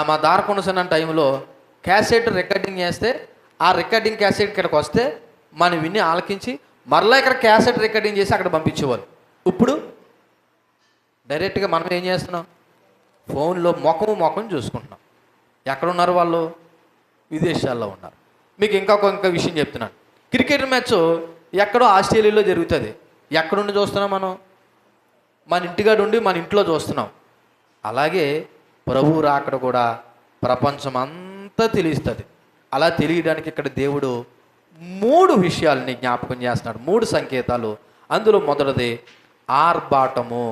మా దారకొండసన్న టైంలో క్యాసెట్ రికార్డింగ్ చేస్తే ఆ రికార్డింగ్ క్యాసెట్ ఇక్కడికి వస్తే మనం విని ఆలకించి మరలా ఇక్కడ క్యాసెట్ రికార్డింగ్ చేసి అక్కడ పంపించేవాళ్ళు. ఇప్పుడు డైరెక్ట్గా మనం ఏం చేస్తున్నాం? ఫోన్లో ముఖం చూసుకుంటున్నాం. ఎక్కడున్నారు వాళ్ళు? విదేశాల్లో ఉన్నారు. మీకు ఇంకొక విషయం చెప్తున్నాను. క్రికెట్ మ్యాచ్ ఎక్కడో ఆస్ట్రేలియాలో జరుగుతుంది. ఎక్కడుండి చూస్తున్నాం మనం? మన ఇంటికాడ ఉండి మన ఇంట్లో చూస్తున్నాం. అలాగే ప్రభువు రాకడ కూడా ప్రపంచం అంతా తెలుస్తుంది. అలా తెలియడానికి ఇక్కడ దేవుడు 3 విషయాలని జ్ఞాపకం చేస్తున్నాడు. 3 సంకేతాలు. అందులో మొదటిది ఆర్భాటము,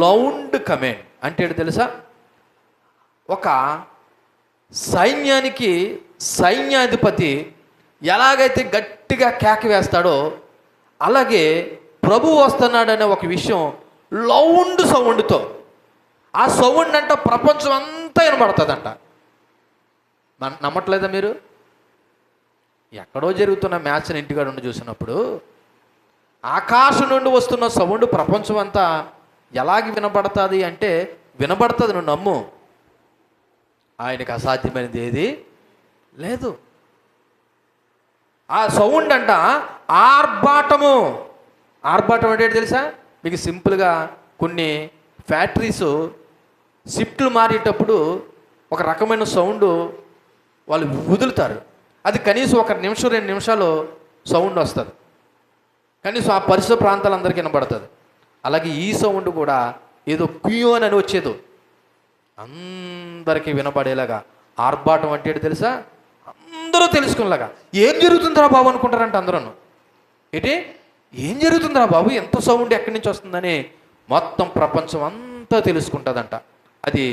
లౌండ్ కమాండ్. అంటే ఏంటి తెలుసా? ఒక సైన్యానికి సైన్యాధిపతి ఎలాగైతే గట్టిగా కేక వేస్తాడో అలాగే ప్రభు వస్తున్నాడనే ఒక విషయం లౌండ్ సౌండ్తో. ఆ సౌండ్ అంట ప్రపంచం అంతా వినబడుతుందంట. నమ్మట్లేదా మీరు? ఎక్కడో జరుగుతున్న మ్యాచ్ని ఇంటికాడ ఉండి చూసినప్పుడు ఆకాశం నుండి వస్తున్న సౌండ్ ప్రపంచం అంతా ఎలాగ వినబడుతుంది అంటే వినబడుతుంది. నువ్వు నమ్ము. ఆయనకు అసాధ్యమైనది ఏది లేదు. ఆ సౌండ్ అంట ఆర్భాటము. ఆర్భాటం అంటే తెలుసా మీకు? సింపుల్గా కొన్ని ఫ్యాక్టరీస్ షిఫ్ట్లు మారేటప్పుడు ఒక రకమైన సౌండ్ వాళ్ళు వదులుతారు. అది కనీసం 1 నిమిషం 2 నిమిషాలు సౌండ్ వస్తుంది. కనీసం ఆ పరిసర ప్రాంతాలందరికీ వినబడుతుంది. అలాగే ఈ సౌండ్ కూడా ఏదో క్యూన్ అని వచ్చేదో అందరికీ వినపడేలాగా ఆర్భాటం అంటే ఏంటి తెలుసా? అందరూ తెలుసుకునేలాగా. ఏం జరుగుతుందిరా బాబు అనుకుంటారంట అందరూ. ఏంటి ఏం జరుగుతుందిరా బాబు, ఎంత సౌండ్ ఎక్కడి నుంచి వస్తుందని మొత్తం ప్రపంచం అంతా తెలుసుకుంటుందంట. అది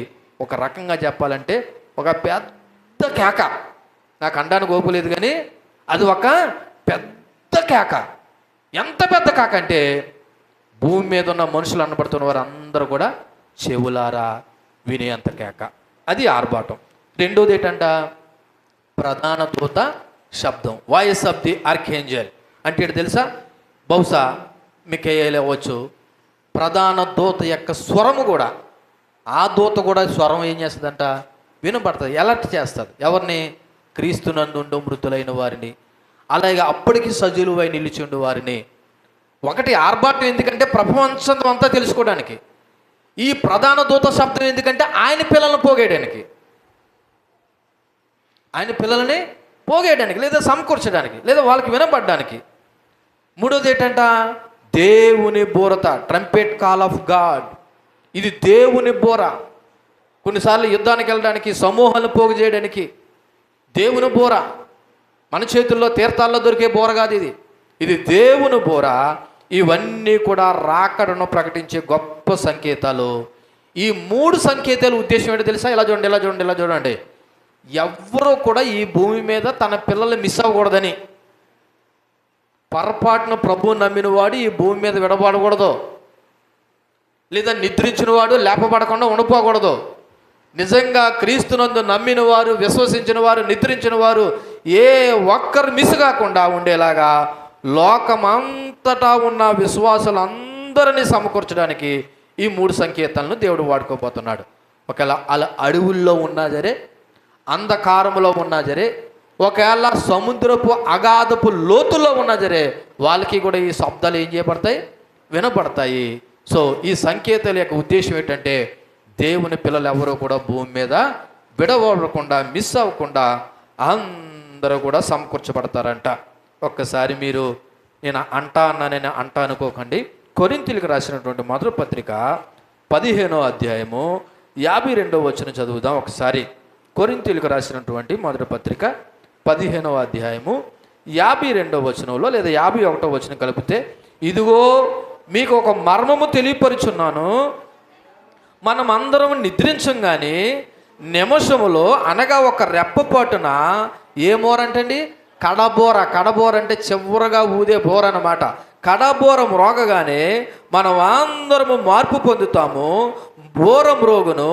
ఒక రకంగా చెప్పాలంటే ఒక పెద్ద కేక. నాకు అనడానికి ఓపు లేదు కానీ అది ఒక పెద్ద కేక. ఎంత పెద్ద కేక అంటే భూమి మీద ఉన్న మనుషులు అనబడుతున్న వారు అందరూ కూడా చెవులారా వినేంత కేక. అది ఆర్భాటం. రెండోది ఏంటంట, ప్రధాన దూత శబ్దం, వాయిస్ ఆఫ్ ది ఆర్కేంజల్. అంటే ఏంటి తెలుసా? బహుశా మిఖాయేలు అవ్వచ్చు. ప్రధాన దూత యొక్క స్వరము కూడా, ఆ దూత కూడా స్వరం ఏం చేస్తుందంట, వినపడుతుంది, ఎలర్ట్ చేస్తుంది. ఎవరిని? క్రీస్తునందుండు మృతులైన వారిని, అలాగే అప్పటికి సజీవులై నిలిచిండు వారిని. ఒకటి ఆర్భాటం ఎందుకంటే ప్రపంచం అంతా తెలుసుకోవడానికి. ఈ ప్రధాన దూత శబ్దం ఎందుకంటే ఆయన పిల్లలను పోగేయడానికి, ఆయన పిల్లలని పోగేయడానికి, లేదా సమకూర్చడానికి, లేదా వాళ్ళకి వినపడడానికి. మూడోది ఏంటంట, దేవుని బోరత, ట్రంపెట్ కాల్ ఆఫ్ గాడ్. ఇది దేవుని బోర. కొన్నిసార్లు యుద్ధానికి వెళ్ళడానికి, సమూహాలను పోగు చేయడానికి దేవుని బోర. మన చేతుల్లో తీర్థాల్లో దొరికే బోర కాదు ఇది. ఇది దేవుని బోర. ఇవన్నీ కూడా రాకడను ప్రకటించే గొప్ప సంకేతాలు. ఈ మూడు సంకేతాల ఉద్దేశం ఏంటో తెలుసా? ఇలా చూడండి, ఇలా చూడండి, ఇలా చూడండి. ఎవ్వరూ కూడా ఈ భూమి మీద తన పిల్లలు మిస్ అవ్వకూడదని. పొరపాటున ప్రభువు నమ్మిన వాడు ఈ భూమి మీద విడబడకూడదు, లేదా నిద్రించిన వాడు లేపబడకుండా ఉండిపోకూడదు. నిజంగా క్రీస్తునందు నమ్మిన వారు, విశ్వసించిన వారు, నిద్రించిన వారు ఏ ఒక్కరు మిస్ కాకుండా ఉండేలాగా లోకమంతటా ఉన్న విశ్వాసులందరినీ సమకూర్చడానికి ఈ మూడు సంకేతాలను దేవుడు వాడుకోబోతున్నాడు. ఒకవేళ అలా అడవుల్లో ఉన్నా సరే, అంధకారములో ఉన్నా సరే, ఒకవేళ సముద్రపు అగాధపు లోతుల్లో ఉన్నా సరే, వాళ్ళకి కూడా ఈ శబ్దాలు ఏం చేయబడతాయి? వినపడతాయి. సో ఈ సంకేతాల యొక్క ఉద్దేశం ఏంటంటే దేవుని పిల్లలు ఎవరూ కూడా భూమి మీద విడవకుండా, మిస్ అవ్వకుండా అందరూ కూడా సమకూర్చబడతారంట. ఒక్కసారి మీరు నేను అంటా అనుకోకండి. కొరింథీయులకు రాసినటువంటి మొదటి పత్రిక 15వ అధ్యాయము 52వ వచనం చదువుదాం ఒకసారి. కొరింథీయులకు రాసినటువంటి మొదటి పత్రిక 15వ అధ్యాయము 52వ వచనంలో లేదా 51వ వచనం కలిపితే, ఇదిగో మీకు ఒక మర్మము తెలియపరుచున్నాను, మనం అందరం నిద్రించంగానే నిమిషములో, అనగా ఒక రెప్పపాటున, ఏ మోర అంటండి? కడబోర. కడబోర అంటే చివరగా ఊదే బోర అన్నమాట. కడబోరం రోగగానే మనం అందరము మార్పు పొందుతాము, బోరం రోగును.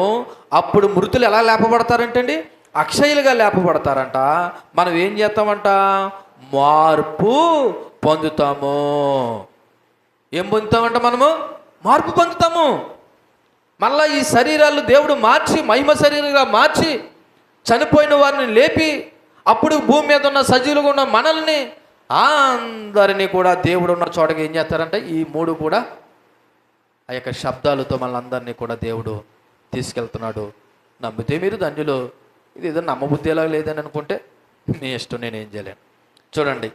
అప్పుడు మృతులు ఎలా లేపబడతారంటండి? అక్షయులుగా లేపబడతారంట. మనం ఏం చేస్తామంట? మార్పు పొందుతాము. ఏం పొందుతామంట? మనము మార్పు పొందుతాము. మళ్ళా ఈ శరీరాలు దేవుడు మార్చి, మహిమ శరీరంగా మార్చి, చనిపోయిన వారిని లేపి, అప్పుడు భూమి మీద ఉన్న సజీవులుగా ఉన్న మనల్ని అందరినీ కూడా దేవుడు ఉన్న చోటకి ఏం చేస్తారంటే ఈ మూడు కూడా ఆ యొక్క శబ్దాలతో మనందరినీ కూడా దేవుడు తీసుకెళ్తున్నాడు. నమ్మితే మీరు ధన్యులు. ఇది ఏదో నమ్మబుద్ధి ఎలా లేదని అనుకుంటే నీ ఇష్టం, నేనేం చేయలేను. చూడండి,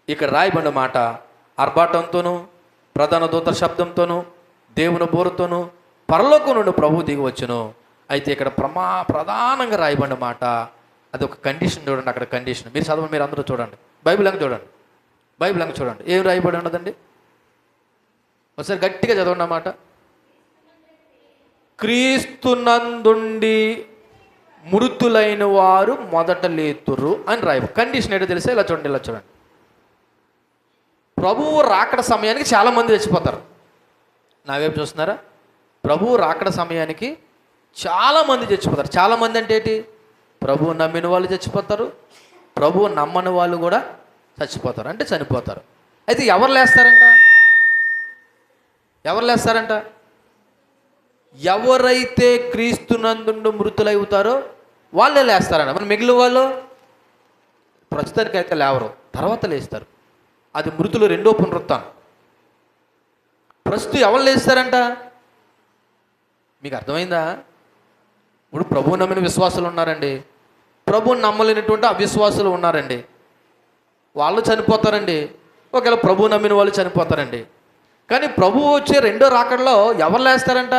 ఇక్కడ రాయబడిన మాట ఆర్భాటంతోనూ, ప్రధాన దూత శబ్దంతోనూ, దేవుని బోరుతోనూ పరలోకం నుండి ప్రభు దిగి వచ్చును. అయితే ఇక్కడ ప్రధానంగా రాయబడిన మాట, అది ఒక కండిషన్. చూడండి, అక్కడ కండిషన్ మీరు చదవండి, మీరు అందరూ చూడండి, బైబిల్ అంగ చూడండి, బైబిల్ అంగ చూడండి. ఏం రాయబడి ఉన్నదండి? ఒకసారి గట్టిగా చదవండి అన్నమాట. క్రీస్తునందుండి మృతులైన వారు మొదట లేతురు అని రాయ. కండిషన్ ఏంటో తెలిసే, ఇలా చూడండి, ఇలా చూడండి. ప్రభువు రాకడ సమయానికి చాలామంది చచ్చిపోతారు. నా వైపు చూస్తున్నారా? ప్రభువు రాకడ సమయానికి చాలామంది చచ్చిపోతారు. చాలామంది అంటే ఏంటి? ప్రభువు నమ్మిన వాళ్ళు చచ్చిపోతారు, ప్రభువు నమ్మని వాళ్ళు కూడా చచ్చిపోతారు, అంటే చనిపోతారు. అయితే ఎవరు లేస్తారంట? ఎవరు లేస్తారంట? ఎవరైతే క్రీస్తునందు మృతులవుతారో వాళ్ళే లేస్తారంట. మరి మిగిలిన వాళ్ళు ప్రస్తుతానికి అయితే లేవరు, తర్వాత లేస్తారు. అది మృతులు రెండో పునరుత్థానం. ప్రస్తుతం ఎవరు లేస్తారంట? మీకు అర్థమైందా? ఇప్పుడు ప్రభువు నమ్మిన విశ్వాసులు ఉన్నారండి, ప్రభువు నమ్మలేనటువంటి అవిశ్వాసులు ఉన్నారండి. వాళ్ళు చనిపోతారండి. ఒకవేళ ప్రభువు నమ్మిన వాళ్ళు చనిపోతారండి. కానీ ప్రభువు వచ్చే రెండో రాకడలో ఎవరు లేస్తారంట?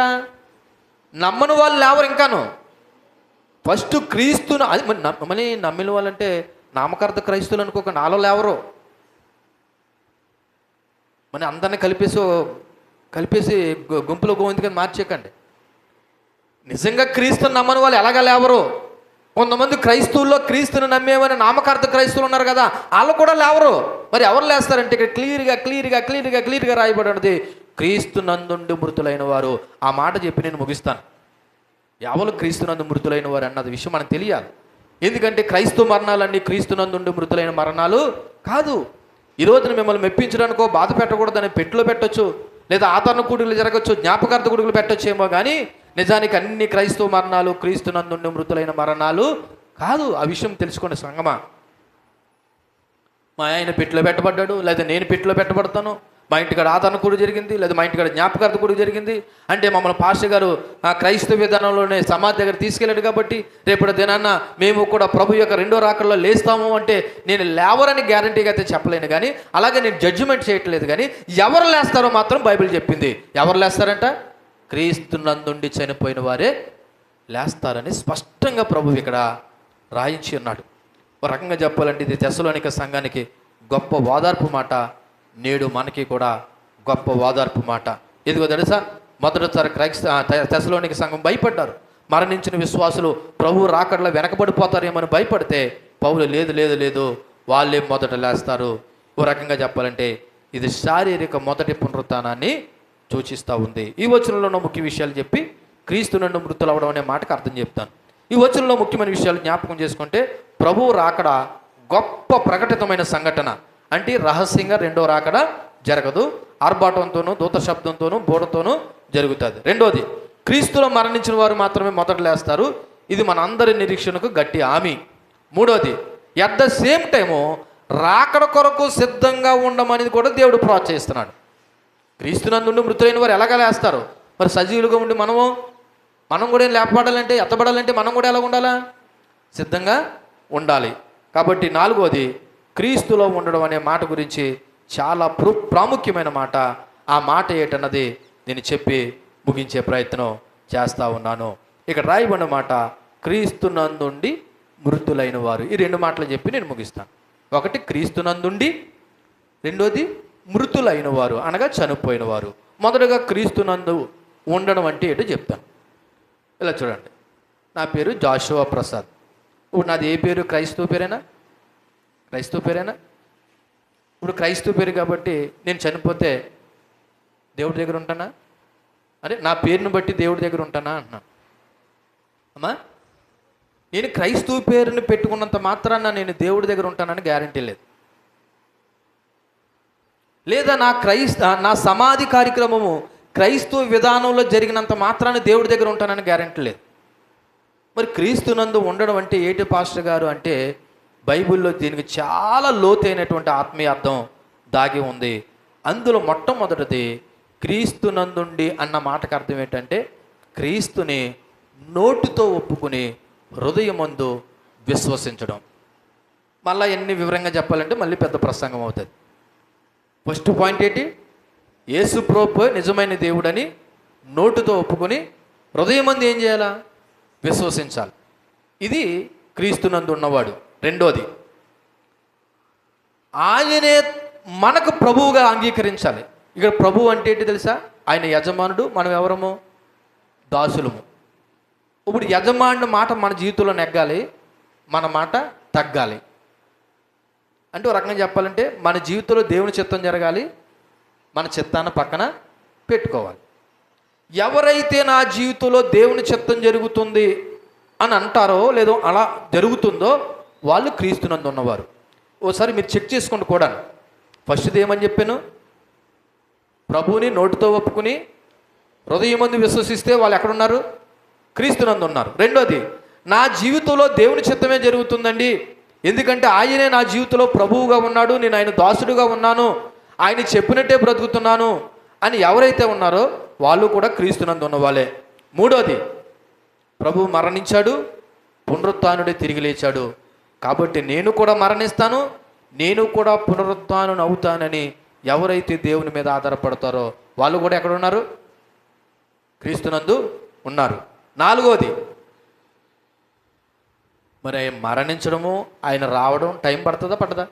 నమ్మని వాళ్ళు లేవరు. ఇంకాను ఫస్ట్ క్రీస్తును, అది మళ్ళీ నమ్మిన వాళ్ళంటే నామకార్థ క్రైస్తువులు అనుకోకండి, నాలో లేవరు. మరి అందరిని కలిపేసి గుంపులో గోవిందుకని మార్చేయకండి. నిజంగా క్రీస్తుని నమ్మని వాళ్ళు ఎలాగా లేవరు? కొంతమంది క్రైస్తవుల్లో క్రీస్తుని నమ్మేమని నామకార్థ క్రైస్తవులు ఉన్నారు కదా, వాళ్ళు కూడా లేవరు. మరి ఎవరు లేస్తారంటే ఇక్కడ క్లియర్గా రాయబడి ఉన్నది, క్రీస్తునందుండి మృతులైన వారు. ఆ మాట చెప్పి నేను ముగిస్తాను. ఎవరు క్రీస్తునందు మృతులైన వారు అన్నది విషయం మనకు తెలియాలి. ఎందుకంటే క్రైస్తవ మరణాలన్నీ క్రీస్తునందుండి మృతులైన మరణాలు కాదు. ఈ రోజున మిమ్మల్ని మెప్పించడానికో బాధ పెట్టకూడదని పెట్టిలో పెట్టొచ్చు, లేదా ఆదరణ కూడుకులు జరగచ్చు, జ్ఞాపకార్థ కూడుకులు పెట్టొచ్చేమో, కానీ నిజానికి అన్ని క్రైస్తవ మరణాలు క్రీస్తునందుండి మృతులైన మరణాలు కాదు. ఆ విషయం తెలుసుకోండి సంగమా. మా ఆయన పెట్టిలో పెట్టబడ్డాడు, లేదా నేను పెట్టిలో పెట్టబడతాను, మా ఇంటికాడ ఆదరణ కూడి జరిగింది, లేదా మా ఇంటికాడ జ్ఞాపకార్థ కూడి జరిగింది అంటే మమ్మల్ని పాస్టర్ గారు ఆ క్రైస్తవ విధానంలోనే సమాధి దగ్గర తీసుకెళ్ళాడు కాబట్టి రేపటి దినాన్న మేము కూడా ప్రభు యొక్క రెండో రాకల్లో లేస్తాము అంటే నేను లేవరని గ్యారంటీగా అయితే చెప్పలేను, కానీ అలాగే నేను జడ్జిమెంట్ చేయట్లేదు. కానీ ఎవరు లేస్తారో మాత్రం బైబిల్ చెప్పింది. ఎవరు లేస్తారంట? క్రీస్తునందుండి చనిపోయిన వారే లేస్తారని స్పష్టంగా ప్రభు ఇక్కడ రాయించి ఉన్నాడు. ఒక రకంగా చెప్పాలంటే ఇది తెస్సలోనిక సంఘానికి గొప్ప ఓదార్పు మాట, నేడు మనకి కూడా గొప్ప ఓదార్పు మాట. ఇదిగో తెలుసా, మొదటిసారి తెస్సలోనిక సంఘం భయపడ్డారు. మరణించిన విశ్వాసులు ప్రభు రాకడలో వెనకబడిపోతారేమని భయపడితే పౌలు లేదు వాళ్ళే మొదట లేస్తారు. ఓ రకంగా చెప్పాలంటే ఇది శారీరక మొదటి పునరుత్థానాన్ని సూచిస్తూ ఉంది. ఈ వచనంలో ఉన్న ముఖ్య విషయాలు చెప్పి క్రీస్తు నుండి మృతులు అవడం అనే మాటకు అర్థం చెప్తాను. ఈ వచనంలో ముఖ్యమైన విషయాలు జ్ఞాపకం చేసుకుంటే ప్రభువు రాకడ గొప్ప ప్రకటితమైన సంఘటన. అంటే రహస్యంగా రెండో రాకడ జరగదు, ఆర్భాటంతోనూ దూత శబ్దంతోనూ బోడతోనూ జరుగుతుంది. రెండోది, క్రీస్తులో మరణించిన వారు మాత్రమే మొదట లేస్తారు. ఇది మన అందరి నిరీక్షణకు గట్టి హామీ. మూడోది, ఎట్ ద సేమ్ టైము రాకడ కొరకు సిద్ధంగా ఉండమనేది కూడా దేవుడు ప్రోత్సహిస్తున్నాడు. క్రీస్తునందుండి మృతులైన వారు ఎలాగ లేస్తారు? మరి సజీవులుగా ఉండి మనం కూడా లేపబడాలంటే ఎత్తబడాలంటే మనం కూడా ఎలా ఉండాలా? సిద్ధంగా ఉండాలి. కాబట్టి నాలుగోది, క్రీస్తులో ఉండడం అనే మాట గురించి చాలా ప్రాముఖ్యమైన మాట. ఆ మాట ఏంటన్నది నేను చెప్పి ముగించే ప్రయత్నం చేస్తూ ఉన్నాను. ఇక్కడ రాయబడిన మాట క్రీస్తునందుండి మృతులైన వారు. ఈ రెండు మాటలు చెప్పి నేను ముగిస్తాను. ఒకటి క్రీస్తునందుండి, రెండోది మృతులైన వారు అనగా చనిపోయిన వారు. మొదటగా క్రీస్తునందు ఉండడం అంటే ఏంటో చెప్తాను. ఇలా చూడండి, నా పేరు జాషువా ప్రసాద్. ఇప్పుడు నాది ఏ పేరు? క్రైస్తవ పేరేనా? ఇప్పుడు క్రైస్తవ పేరు కాబట్టి నేను చనిపోతే దేవుడి దగ్గర ఉంటానా? అంటే నా పేరుని బట్టి దేవుడి దగ్గర ఉంటానా అంటున్నాను. అమ్మా, నేను క్రైస్తవ పేరుని పెట్టుకున్నంత మాత్రాన నేను దేవుడి దగ్గర ఉంటానని గ్యారంటీ లేదు. లేదా నా సమాధి కార్యక్రమము క్రైస్తవ విధానంలో జరిగినంత మాత్రాన దేవుడి దగ్గర ఉంటానని గ్యారెంటీ లేదు. మరి క్రీస్తునందు ఉండడం అంటే ఏంటి పాస్టర్ గారు అంటే బైబిల్లో దీనికి చాలా లోతైనటువంటి ఆత్మీయ అర్థం దాగి ఉంది. అందులో మొట్టమొదటిది క్రీస్తునందుండి అన్న మాటకు అర్థం ఏంటంటే క్రీస్తుని నోటితో ఒప్పుకుని హృదయమందు విశ్వసించడం. మళ్ళీ ఎన్ని వివరంగా చెప్పాలంటే మళ్ళీ పెద్ద ప్రసంగం అవుతుంది. ఫస్ట్ పాయింట్ ఏంటి? యేసు ప్రభువే నిజమైన దేవుడని నోటితో ఒప్పుకొని హృదయమందు ఏం చేయాలా? విశ్వసించాలి. ఇది క్రీస్తునందు ఉన్నవాడు. రెండోది, ఆయనే మనకు ప్రభువుగా అంగీకరించాలి. ఇక్కడ ప్రభువు అంటే ఏంటి తెలుసా? ఆయన యజమానుడు, మనం ఎవరము? దాసులము. ఇప్పుడు యజమానుడి మాట మన జీవితంలో నెగ్గాలి, మన మాట తగ్గాలి. అంటే ఒక రకంగా చెప్పాలంటే మన జీవితంలో దేవుని చిత్తం జరగాలి, మన చిత్తాన్ని పక్కన పెట్టుకోవాలి. ఎవరైతే నా జీవితంలో దేవుని చిత్తం జరుగుతుంది అని అంటారో లేదో అలా జరుగుతుందో వాళ్ళు క్రీస్తునందు ఉన్నవారు. ఓసారి మీరు చెక్ చేసుకోండి కూడా. ఫస్ట్ది ఏమని చెప్పాను? ప్రభువుని నోటితో ఒప్పుకుని హృదయమందు విశ్వసిస్తే వాళ్ళు ఎక్కడున్నారు? క్రీస్తునందు ఉన్నారు. రెండోది, నా జీవితంలో దేవుని చిత్తమే జరుగుతుందండి, ఎందుకంటే ఆయనే నా జీవితంలో ప్రభువుగా ఉన్నాడు, నేను ఆయన దాసుడుగా ఉన్నాను, ఆయన చెప్పినట్టే బ్రతుకుతున్నాను అని ఎవరైతే ఉన్నారో వాళ్ళు కూడా క్రీస్తునందు ఉన్న వాళ్ళే. మూడోది, ప్రభువు మరణించాడు, పునరుత్థానుడే తిరిగి లేచాడు, కాబట్టి నేను కూడా మరణిస్తాను, నేను కూడా పునరుత్థానం అవుతానని ఎవరైతే దేవుని మీద ఆధారపడతారో వాళ్ళు కూడా ఎక్కడ ఉన్నారు? క్రీస్తునందు ఉన్నారు. నాలుగోది, మరి ఆయన మరణించడము ఆయన రావడం టైం పడుతుందా పడదా?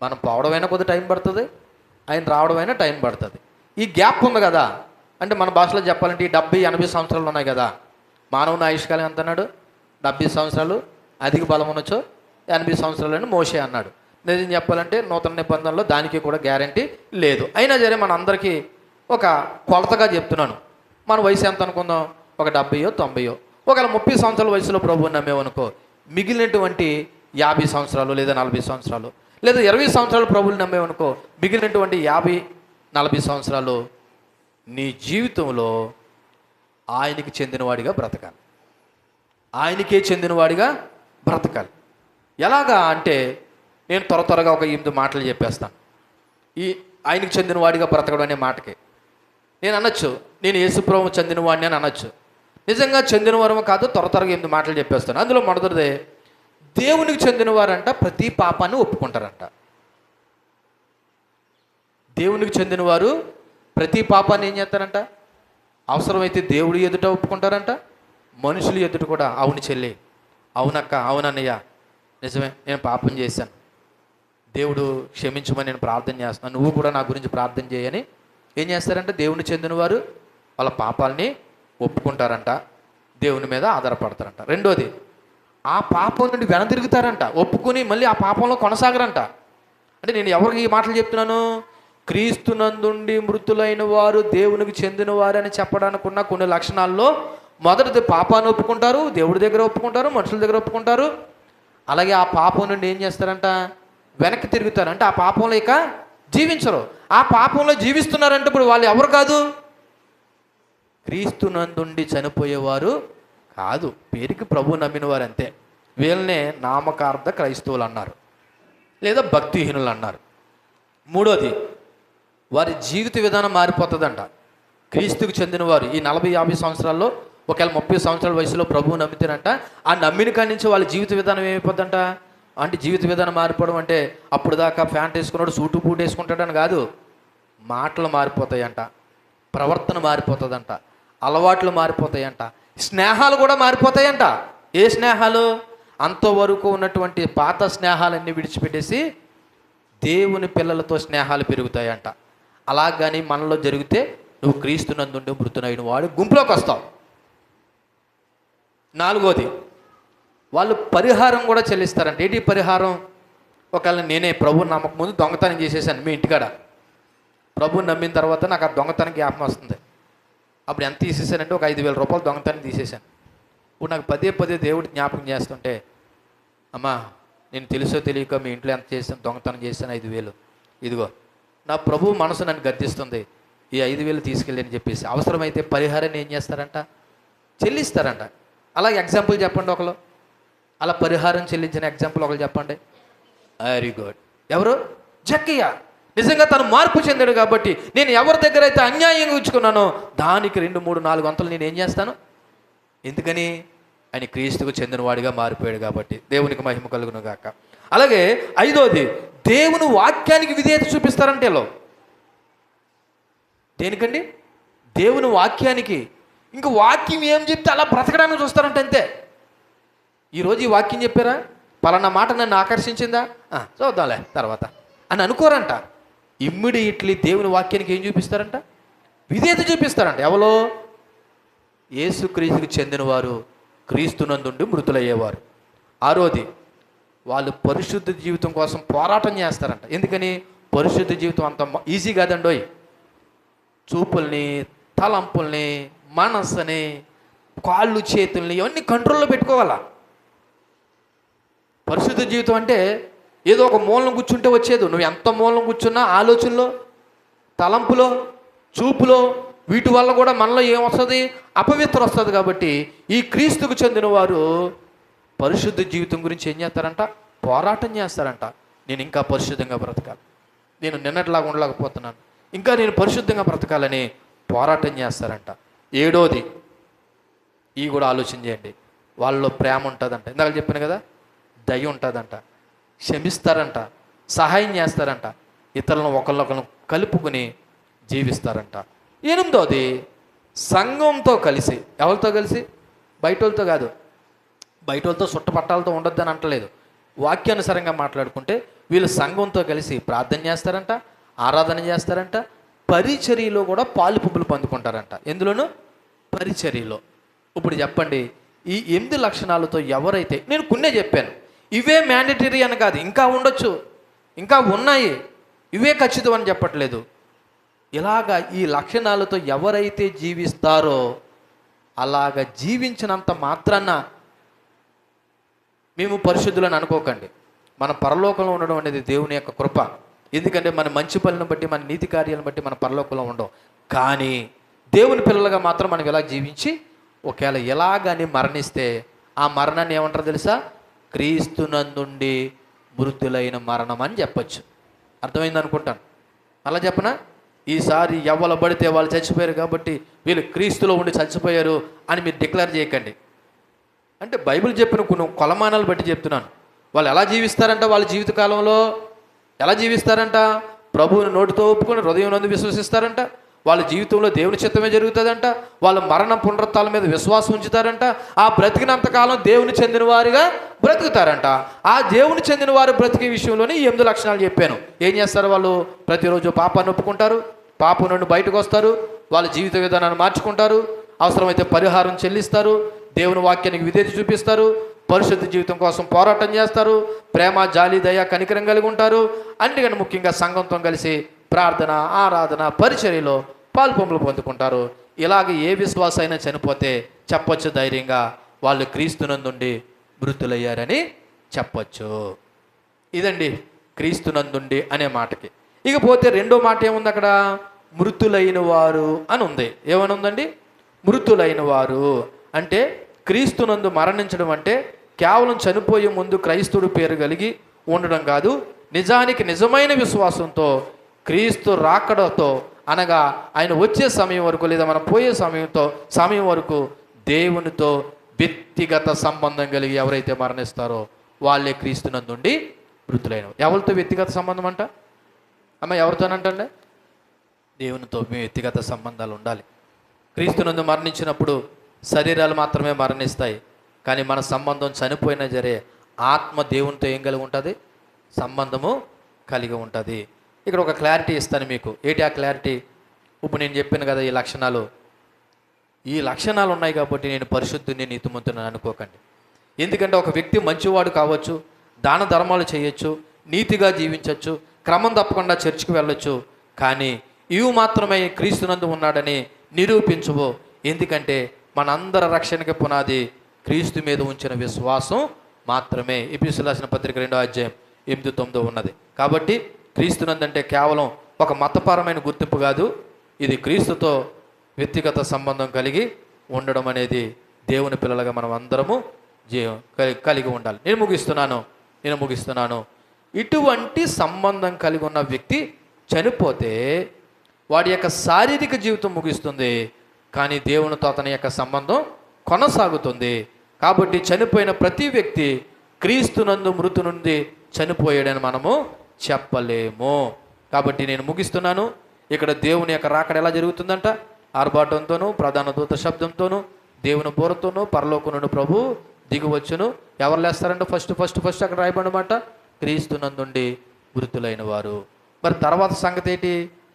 మనం పోవడమైనా కొద్ది టైం పడుతుంది, ఆయన రావడమైనా టైం పడుతుంది. ఈ గ్యాప్ ఉంది కదా, అంటే మన భాషలో చెప్పాలంటే ఈ 70-80 సంవత్సరాలు ఉన్నాయి కదా. మానవుని ఆయుష్కాలం ఎంత అన్నాడు? 70 సంవత్సరాలు అధిక బలం ఉండొచ్చు, 80 సంవత్సరాలని మోషే అన్నాడు. నిజం చెప్పాలంటే నూతన నిబంధనలో దానికి కూడా గ్యారంటీ లేదు. అయినా సరే మన అందరికీ ఒక కొలతగా చెప్తున్నాను. మన వయసు ఎంత అనుకుందాం, ఒక 70 90. ఒకవేళ 30 సంవత్సరాల వయసులో ప్రభువుని నమ్మేవనుకో, మిగిలినటువంటి 50 సంవత్సరాలు లేదా 40 సంవత్సరాలు, లేదా 20 సంవత్సరాలు ప్రభువుని నమ్మేవనుకో, మిగిలినటువంటి 50 40 సంవత్సరాలు నీ జీవితంలో ఆయనకి చెందినవాడిగా బ్రతకాలి. ఆయనకే చెందినవాడిగా బ్రతకాలి. ఎలాగా అంటే నేను త్వరగా ఒక 8 మాటలు చెప్పేస్తాను. ఈ ఆయనకి చెందినవాడిగా బ్రతకడం అనే మాటకి నేను అనొచ్చు, నేను యేసుప్రభువు చెందినవాడిని అని అనొచ్చు. నిజంగా చెందినవారము కాదు, త్వరగా 8 మాటలు చెప్పేస్తాను. అందులో మొదటిదే, దేవునికి చెందినవారంట ప్రతి పాపాన్ని ఒప్పుకుంటారంట. దేవునికి చెందినవారు ప్రతి పాపాన్ని ఏం చేస్తారంట, అవసరమైతే దేవుడి ఎదుట ఒప్పుకుంటారంట, మనుషులు ఎదుట కూడా. అవును చెల్లి, అవునక్క, అవునన్నయ్య, నిజమే నేను పాపం చేశాను, దేవుడు క్షమించమని నేను ప్రార్థన చేస్తున్నాను, నువ్వు కూడా నా గురించి ప్రార్థన చేయని ఏం చేస్తారంట, దేవుని చెందినవారు వాళ్ళ పాపాలని ఒప్పుకుంటారంట, దేవుని మీద ఆధారపడతారంట. రెండోది, ఆ పాపం నుండి వెనతిరుగుతారంట, ఒప్పుకొని మళ్ళీ ఆ పాపంలో కొనసాగరంట. అంటే నేను ఎవరికి ఈ మాటలు చెప్తున్నాను, క్రీస్తునందుండి మృతులైన వారు దేవునికి చెందిన వారు అని చెప్పడానికి ఉన్న కొన్ని లక్షణాల్లో మొదటిది, పాపాన్ని ఒప్పుకుంటారు, దేవుడి దగ్గర ఒప్పుకుంటారు, మనుషుల దగ్గర ఒప్పుకుంటారు. అలాగే ఆ పాపం నుండి ఏం చేస్తారంట, వెనక్కి తిరుగుతారు. అంటే ఆ పాపంలో ఇక జీవించరు. ఆ పాపంలో జీవిస్తున్నారంటే ఇప్పుడు వాళ్ళు ఎవరు కాదు, క్రీస్తునందుండి చనిపోయేవారు కాదు, పేరుకి ప్రభు నమ్మిన వారు అంతే. వీళ్ళనే నామకార్థ క్రైస్తవులు అన్నారు, లేదా భక్తిహీనులు అన్నారు. మూడోది, వారి జీవిత విధానం మారిపోతుందంట. క్రీస్తుకు చెందినవారు ఈ 40-50 సంవత్సరాల్లో, ఒకవేళ 30 సంవత్సరాల వయసులో ప్రభువు నమ్మితేనంట, ఆ నమ్మిన కాడి నుంచి వాళ్ళ జీవిత విధానం ఏమైపోద్దంట. అంటే జీవిత విధానం మారిపోవడం అంటే అప్పుడు దాకా ప్యాంట్ వేసుకున్నాడు సూటు బూట్ వేసుకుంటాడని కాదు, మాటలు మారిపోతాయంట, ప్రవర్తన మారిపోతుందంట, అలవాట్లు మారిపోతాయంట, స్నేహాలు కూడా మారిపోతాయంట. ఏ స్నేహాలు, అంతవరకు ఉన్నటువంటి పాత స్నేహాలన్నీ విడిచిపెట్టేసి దేవుని పిల్లలతో స్నేహాలు పెరుగుతాయంట. అలాగని మనలో జరిగితే నువ్వు క్రీస్తునందుండి మృతునైన వాడు గుంపులోకి వస్తావు. నాలుగోది, వాళ్ళు పరిహారం కూడా చెల్లిస్తారంట. ఏంటి పరిహారం, ఒకవేళ నేనే ప్రభువుని నమ్మక ముందు దొంగతనం చేసేసాను మీ ఇంటికాడ, ప్రభువుని నమ్మిన తర్వాత నాకు ఆ దొంగతనం జ్ఞాపకం వస్తుంది. అప్పుడు ఎంత తీసేసానంటే ఒక 5,000 రూపాయలు దొంగతనం తీసేశాను. ఇప్పుడు నాకు పదే దేవుడి జ్ఞాపకం చేస్తుంటే, అమ్మా నేను తెలుసో తెలియక మీ ఇంట్లో ఎంత చేశాను, దొంగతనం చేశాను 5,000, ఇదిగో నా ప్రభు మనసు నన్ను గద్దిస్తుంది, ఈ 5,000 తీసుకెళ్ళి అని చెప్పేసి అవసరమైతే పరిహారాన్ని ఏం చేస్తారంట, చెల్లిస్తారంట. అలా ఎగ్జాంపుల్ చెప్పండి ఒకరు, అలా పరిహారం చెల్లించిన ఎగ్జాంపుల్ ఒకరు చెప్పండి. Very good. ఎవరు, జక్కయ్య. నిజంగా తను మార్పు చెందాడు కాబట్టి నేను ఎవరి దగ్గర అయితే అన్యాయంగా ఉంచుకున్నానో దానికి 2, 3, 4 వంతులు నేను ఏం చేస్తాను. ఎందుకని, ఆయన క్రీస్తుకు చెందినవాడిగా మారిపోయాడు కాబట్టి. దేవునికి మహిమ కలుగును గాక. అలాగే ఐదోది, దేవుని వాక్యానికి విధేయత చూపిస్తారంటే వీళ్ళు. దేనికండి, దేవుని వాక్యానికి. ఇంక వాక్యం ఏం చెప్తే అలా బ్రతకడానికి చూస్తారంటే అంతే. ఈరోజు ఈ వాక్యం చెప్పారా, పలానా మాట నన్ను ఆకర్షించిందా, చూద్దాంలే తర్వాత అని అనుకోరంట. ఇమ్మీడియట్లీ దేవుని వాక్యానికి ఏం చూపిస్తారంట, విధేయత చూపిస్తారంట. ఎవరో, యేసుక్రీస్తుకు చెందినవారు, క్రీస్తునందుండి మృతులయ్యేవారు. ఆరోది, వాళ్ళు పరిశుద్ధ జీవితం కోసం పోరాటం చేస్తారంట. ఎందుకని, పరిశుద్ధ జీవితం అంత ఈజీ కాదండోయ్. చూపుల్ని, తలంపుల్ని, మనస్సుని, కాళ్ళు చేతుల్ని ఇవన్నీ కంట్రోల్లో పెట్టుకోవాలా. పరిశుద్ధ జీవితం అంటే ఏదో ఒక మూలం కూర్చుంటే వచ్చేది. నువ్వు ఎంత మూలం కూర్చున్నా ఆలోచనలో, తలంపులో, చూపులో, వీటి వల్ల కూడా మనలో ఏమొస్తుంది, అపవిత్ర వస్తుంది. కాబట్టి ఈ క్రీస్తుకు చెందిన వారు పరిశుద్ధ జీవితం గురించి ఏం చేస్తారంట, పోరాటం చేస్తారంట. నేను ఇంకా పరిశుద్ధంగా బ్రతకాలి, నేను నిన్నట్లాగా ఉండలేకపోతున్నాను, ఇంకా నేను పరిశుద్ధంగా బ్రతకాలని పోరాటం చేస్తారంట. ఏడోది, ఇవి కూడా ఆలోచన చేయండి, వాళ్ళలో ప్రేమ ఉంటుందంట. ఇందాక చెప్పాను కదా, దయ ఉంటుందంట, క్షమిస్తారంట, సహాయం చేస్తారంట, ఇతరులను ఒకళ్ళొకళ్ళు కలుపుకొని జీవిస్తారంట. ఎనిమిదోది, సంఘంతో కలిసి. ఎవరితో కలిసి, బయట వాళ్ళతో కాదు, బయట వాళ్ళతో చుట్టపట్టాలతో ఉండొద్దని అంటలేదు. వాక్యానుసారంగా మాట్లాడుకుంటే వీళ్ళు సంఘంతో కలిసి ప్రార్థన చేస్తారంట, ఆరాధన చేస్తారంట, పరిచర్యలో కూడా పాలు పువ్వులు పొందుకుంటారంట. ఎందులోనూ, పరిచర్యలో. ఇప్పుడు చెప్పండి, ఈ 8 లక్షణాలతో ఎవరైతే, నేను కొన్నే చెప్పాను, ఇవే మ్యాండేటరీ అని కాదు, ఇంకా ఉండొచ్చు, ఇంకా ఉన్నాయి, ఇవే ఖచ్చితం అని చెప్పట్లేదు. ఇలాగా ఈ లక్షణాలతో ఎవరైతే జీవిస్తారో అలాగ జీవించినంత మాత్రాన మేము పరిశుద్ధులని అనుకోకండి. మన పరలోకంలో ఉండడం అనేది దేవుని యొక్క కృప. ఎందుకంటే మన మంచి పనులను బట్టి, మన నీతి కార్యాలను బట్టి మన పరలోకంలో ఉండవు. కానీ దేవుని పిల్లలుగా మాత్రం మనం ఇలా జీవించి ఒకవేళ ఎలాగని మరణిస్తే ఆ మరణాన్ని ఏమంటారు తెలుసా? క్రీస్తునందుండి మృతులైన మరణం అని చెప్పచ్చు. అర్థమైంది అనుకుంటాను. అలా చెప్పనా? ఈసారి ఎవరు పడితే వాళ్ళు చచ్చిపోయారు కాబట్టి వీళ్ళు క్రీస్తులో ఉండి చచ్చిపోయారు అని మీరు డిక్లేర్ చేయకండి. అంటే బైబిల్ చెప్పిన కొన్ని కొలమానాలు బట్టి చెప్తున్నాను. వాళ్ళు ఎలా జీవిస్తారంట? వాళ్ళ జీవితకాలంలో ఎలా జీవిస్తారంట? ప్రభువుని నోటితో ఒప్పుకొని హృదయం నందు విశ్వసిస్తారంట. వాళ్ళ జీవితంలో దేవుని చిత్తమే జరుగుతుందంట. వాళ్ళ మరణ పునరుత్థానాల మీద విశ్వాసం ఉంచుతారంట. ఆ బ్రతికినంతకాలం దేవుని చెందిన వారిగా బ్రతుకుతారంట. ఆ దేవుని చెందిన వారు బ్రతికే విషయంలోనే ఈ 8 లక్షణాలు చెప్పాను. ఏం చేస్తారు వాళ్ళు? ప్రతిరోజు పాపాన్ని ఒప్పుకుంటారు, పాపం నుండి బయటకు వస్తారు, వాళ్ళ జీవిత విధానాన్ని మార్చుకుంటారు, అవసరమైతే పరిహారం చెల్లిస్తారు, దేవుని వాక్యానికి విధేయత చూపిస్తారు, పరిశుద్ధ జీవితం కోసం పోరాటం చేస్తారు, ప్రేమ, జాలి, దయ, కనికరం కలిగి ఉంటారు. అన్నిటికన్నా ముఖ్యంగా సంఘంతో కలిసి ప్రార్థన, ఆరాధన, పరిచర్యలో పాల్పొంపులు పొందుకుంటారు. ఇలాగ ఏ విశ్వాస అయినా చనిపోతే చెప్పొచ్చు ధైర్యంగా, వాళ్ళు క్రీస్తునందుండి మృతులయ్యారని చెప్పొచ్చు. ఇదండి క్రీస్తునందుండి అనే మాటకి. ఇకపోతే రెండో మాట ఏముంది అక్కడ? మృతులైన వారు అని ఉంది. ఏమని ఉందండి? మృతులైన వారు అంటే క్రీస్తునందు మరణించడం అంటే కేవలం చనిపోయే ముందు క్రైస్తుడు పేరు కలిగి ఉండడం కాదు. నిజానికి నిజమైన విశ్వాసంతో క్రీస్తు రాకడతో, అనగా ఆయన వచ్చే సమయం వరకు లేదా మనం పోయే సమయం వరకు దేవునితో వ్యక్తిగత సంబంధం కలిగి ఎవరైతే మరణిస్తారో వాళ్ళే క్రీస్తునందుండి మృతులైన. ఎవరితో వ్యక్తిగత సంబంధం అంట? అమ్మ ఎవరితోనంటండి? దేవునితో మీ వ్యక్తిగత సంబంధాలు ఉండాలి. క్రీస్తునందు మరణించినప్పుడు శరీరాలు మాత్రమే మరణిస్తాయి, కానీ మన సంబంధం చనిపోయినా సరే ఆత్మ దేవునితో ఏం కలిగి ఉంటుంది? సంబంధము కలిగి ఉంటుంది. ఇక్కడ ఒక క్లారిటీ ఇస్తాను మీకు. ఏంటి ఆ క్లారిటీ? ఇప్పుడు నేను చెప్పాను కదా ఈ లక్షణాలు ఉన్నాయి కాబట్టి నేను పరిశుద్ధుని, నీతిమంతుని అనుకోకండి. ఎందుకంటే ఒక వ్యక్తి మంచివాడు కావచ్చు, దాన ధర్మాలు చేయొచ్చు, నీతిగా జీవించవచ్చు, క్రమం తప్పకుండా చర్చికి వెళ్ళొచ్చు, కానీ ఇవి మాత్రమే క్రీస్తునందు ఉన్నాడని నిరూపించవు. ఎందుకంటే మనందరి రక్షణకి పునాది క్రీస్తు మీద ఉంచిన విశ్వాసం మాత్రమే. ఎఫెసీయులకు రాసిన పత్రిక 2వ అధ్యాయం 8-9 ఉన్నది. కాబట్టి క్రీస్తునందంటే కేవలం ఒక మతపరమైన గుర్తింపు కాదు, ఇది క్రీస్తుతో వ్యక్తిగత సంబంధం కలిగి ఉండడం అనేది దేవుని పిల్లలుగా మనం అందరము కలిగి ఉండాలి. నేను ముగిస్తున్నాను. ఇటువంటి సంబంధం కలిగి ఉన్న వ్యక్తి చనిపోతే వాడి యొక్క శారీరక జీవితం ముగిస్తుంది, కానీ దేవునితో అతని యొక్క సంబంధం కొనసాగుతుంది. కాబట్టి చనిపోయిన ప్రతి వ్యక్తి క్రీస్తునందు మృతు నుండి చనిపోయాడని మనము చెప్పలేము. కాబట్టి నేను ముగిస్తున్నాను. ఇక్కడ దేవుని యొక్క రాకడ ఎలా జరుగుతుందంట? ఆర్భాటంతోనూ, ప్రధాన దూత శబ్దంతోనూ, దేవుని బోరతోనూ, పరలోకం నుండి ప్రభు దిగువచ్చును. ఎవరు లేస్తారంటే ఫస్ట్ అక్కడ రాయబడినమాట క్రీస్తునందుండి మృతులైన వారు. మరి తర్వాత సంగతి ఏంటి?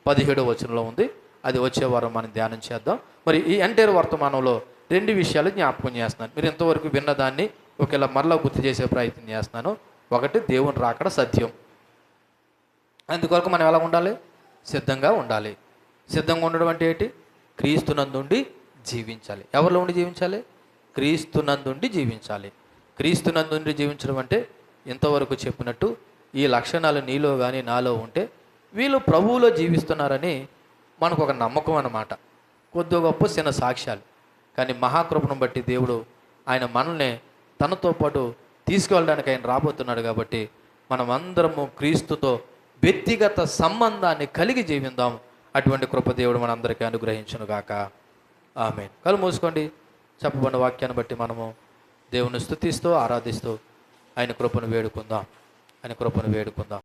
17వ వచనంలో ఉంది. అది వచ్చే వారం మనం ధ్యానం చేద్దాం. మరి ఈ ఎంటైర్ వర్తమానంలో 2 విషయాలు జ్ఞాపకం చేస్తున్నాను. మీరు ఎంతవరకు విన్నదాన్ని ఒకవేళ మరలా గుర్తు చేసే ప్రయత్నం చేస్తున్నాను. ఒకటి, దేవుని రాకడ సత్యం. అందుకొరకు మనం ఎలా ఉండాలి? సిద్ధంగా ఉండాలి. సిద్ధంగా ఉండడం అంటే ఏంటి? క్రీస్తునందుండి జీవించాలి. ఎవరిలో ఉండి జీవించాలి? క్రీస్తునందుండి జీవించాలి. క్రీస్తునందుండి జీవించడం అంటే ఇంతవరకు చెప్పినట్టు ఈ లక్షణాలు నీలో కానీ నాలో ఉంటే వీళ్ళు ప్రభువులో జీవిస్తున్నారని మనకు ఒక నమ్మకం అన్నమాట. కొద్ది గొప్ప చిన్న సాక్ష్యాలు. కానీ మహాకృపను బట్టి దేవుడు ఆయన మనల్ని తనతో పాటు తీసుకువెళ్ళడానికి ఆయన రాబోతున్నాడు. కాబట్టి మనం అందరము క్రీస్తుతో వ్యక్తిగత సంబంధాన్ని కలిగి జీవిద్దాం. అటువంటి కృప దేవుడు మనందరికీ అనుగ్రహించును గాక. ఆమేన్. కళ్ళు మూసుకోండి. చెప్పబడిన వాక్యాన్ని బట్టి మనము దేవుని స్తుతిస్తూ ఆరాధిస్తూ ఆయన కృపను వేడుకుందాం.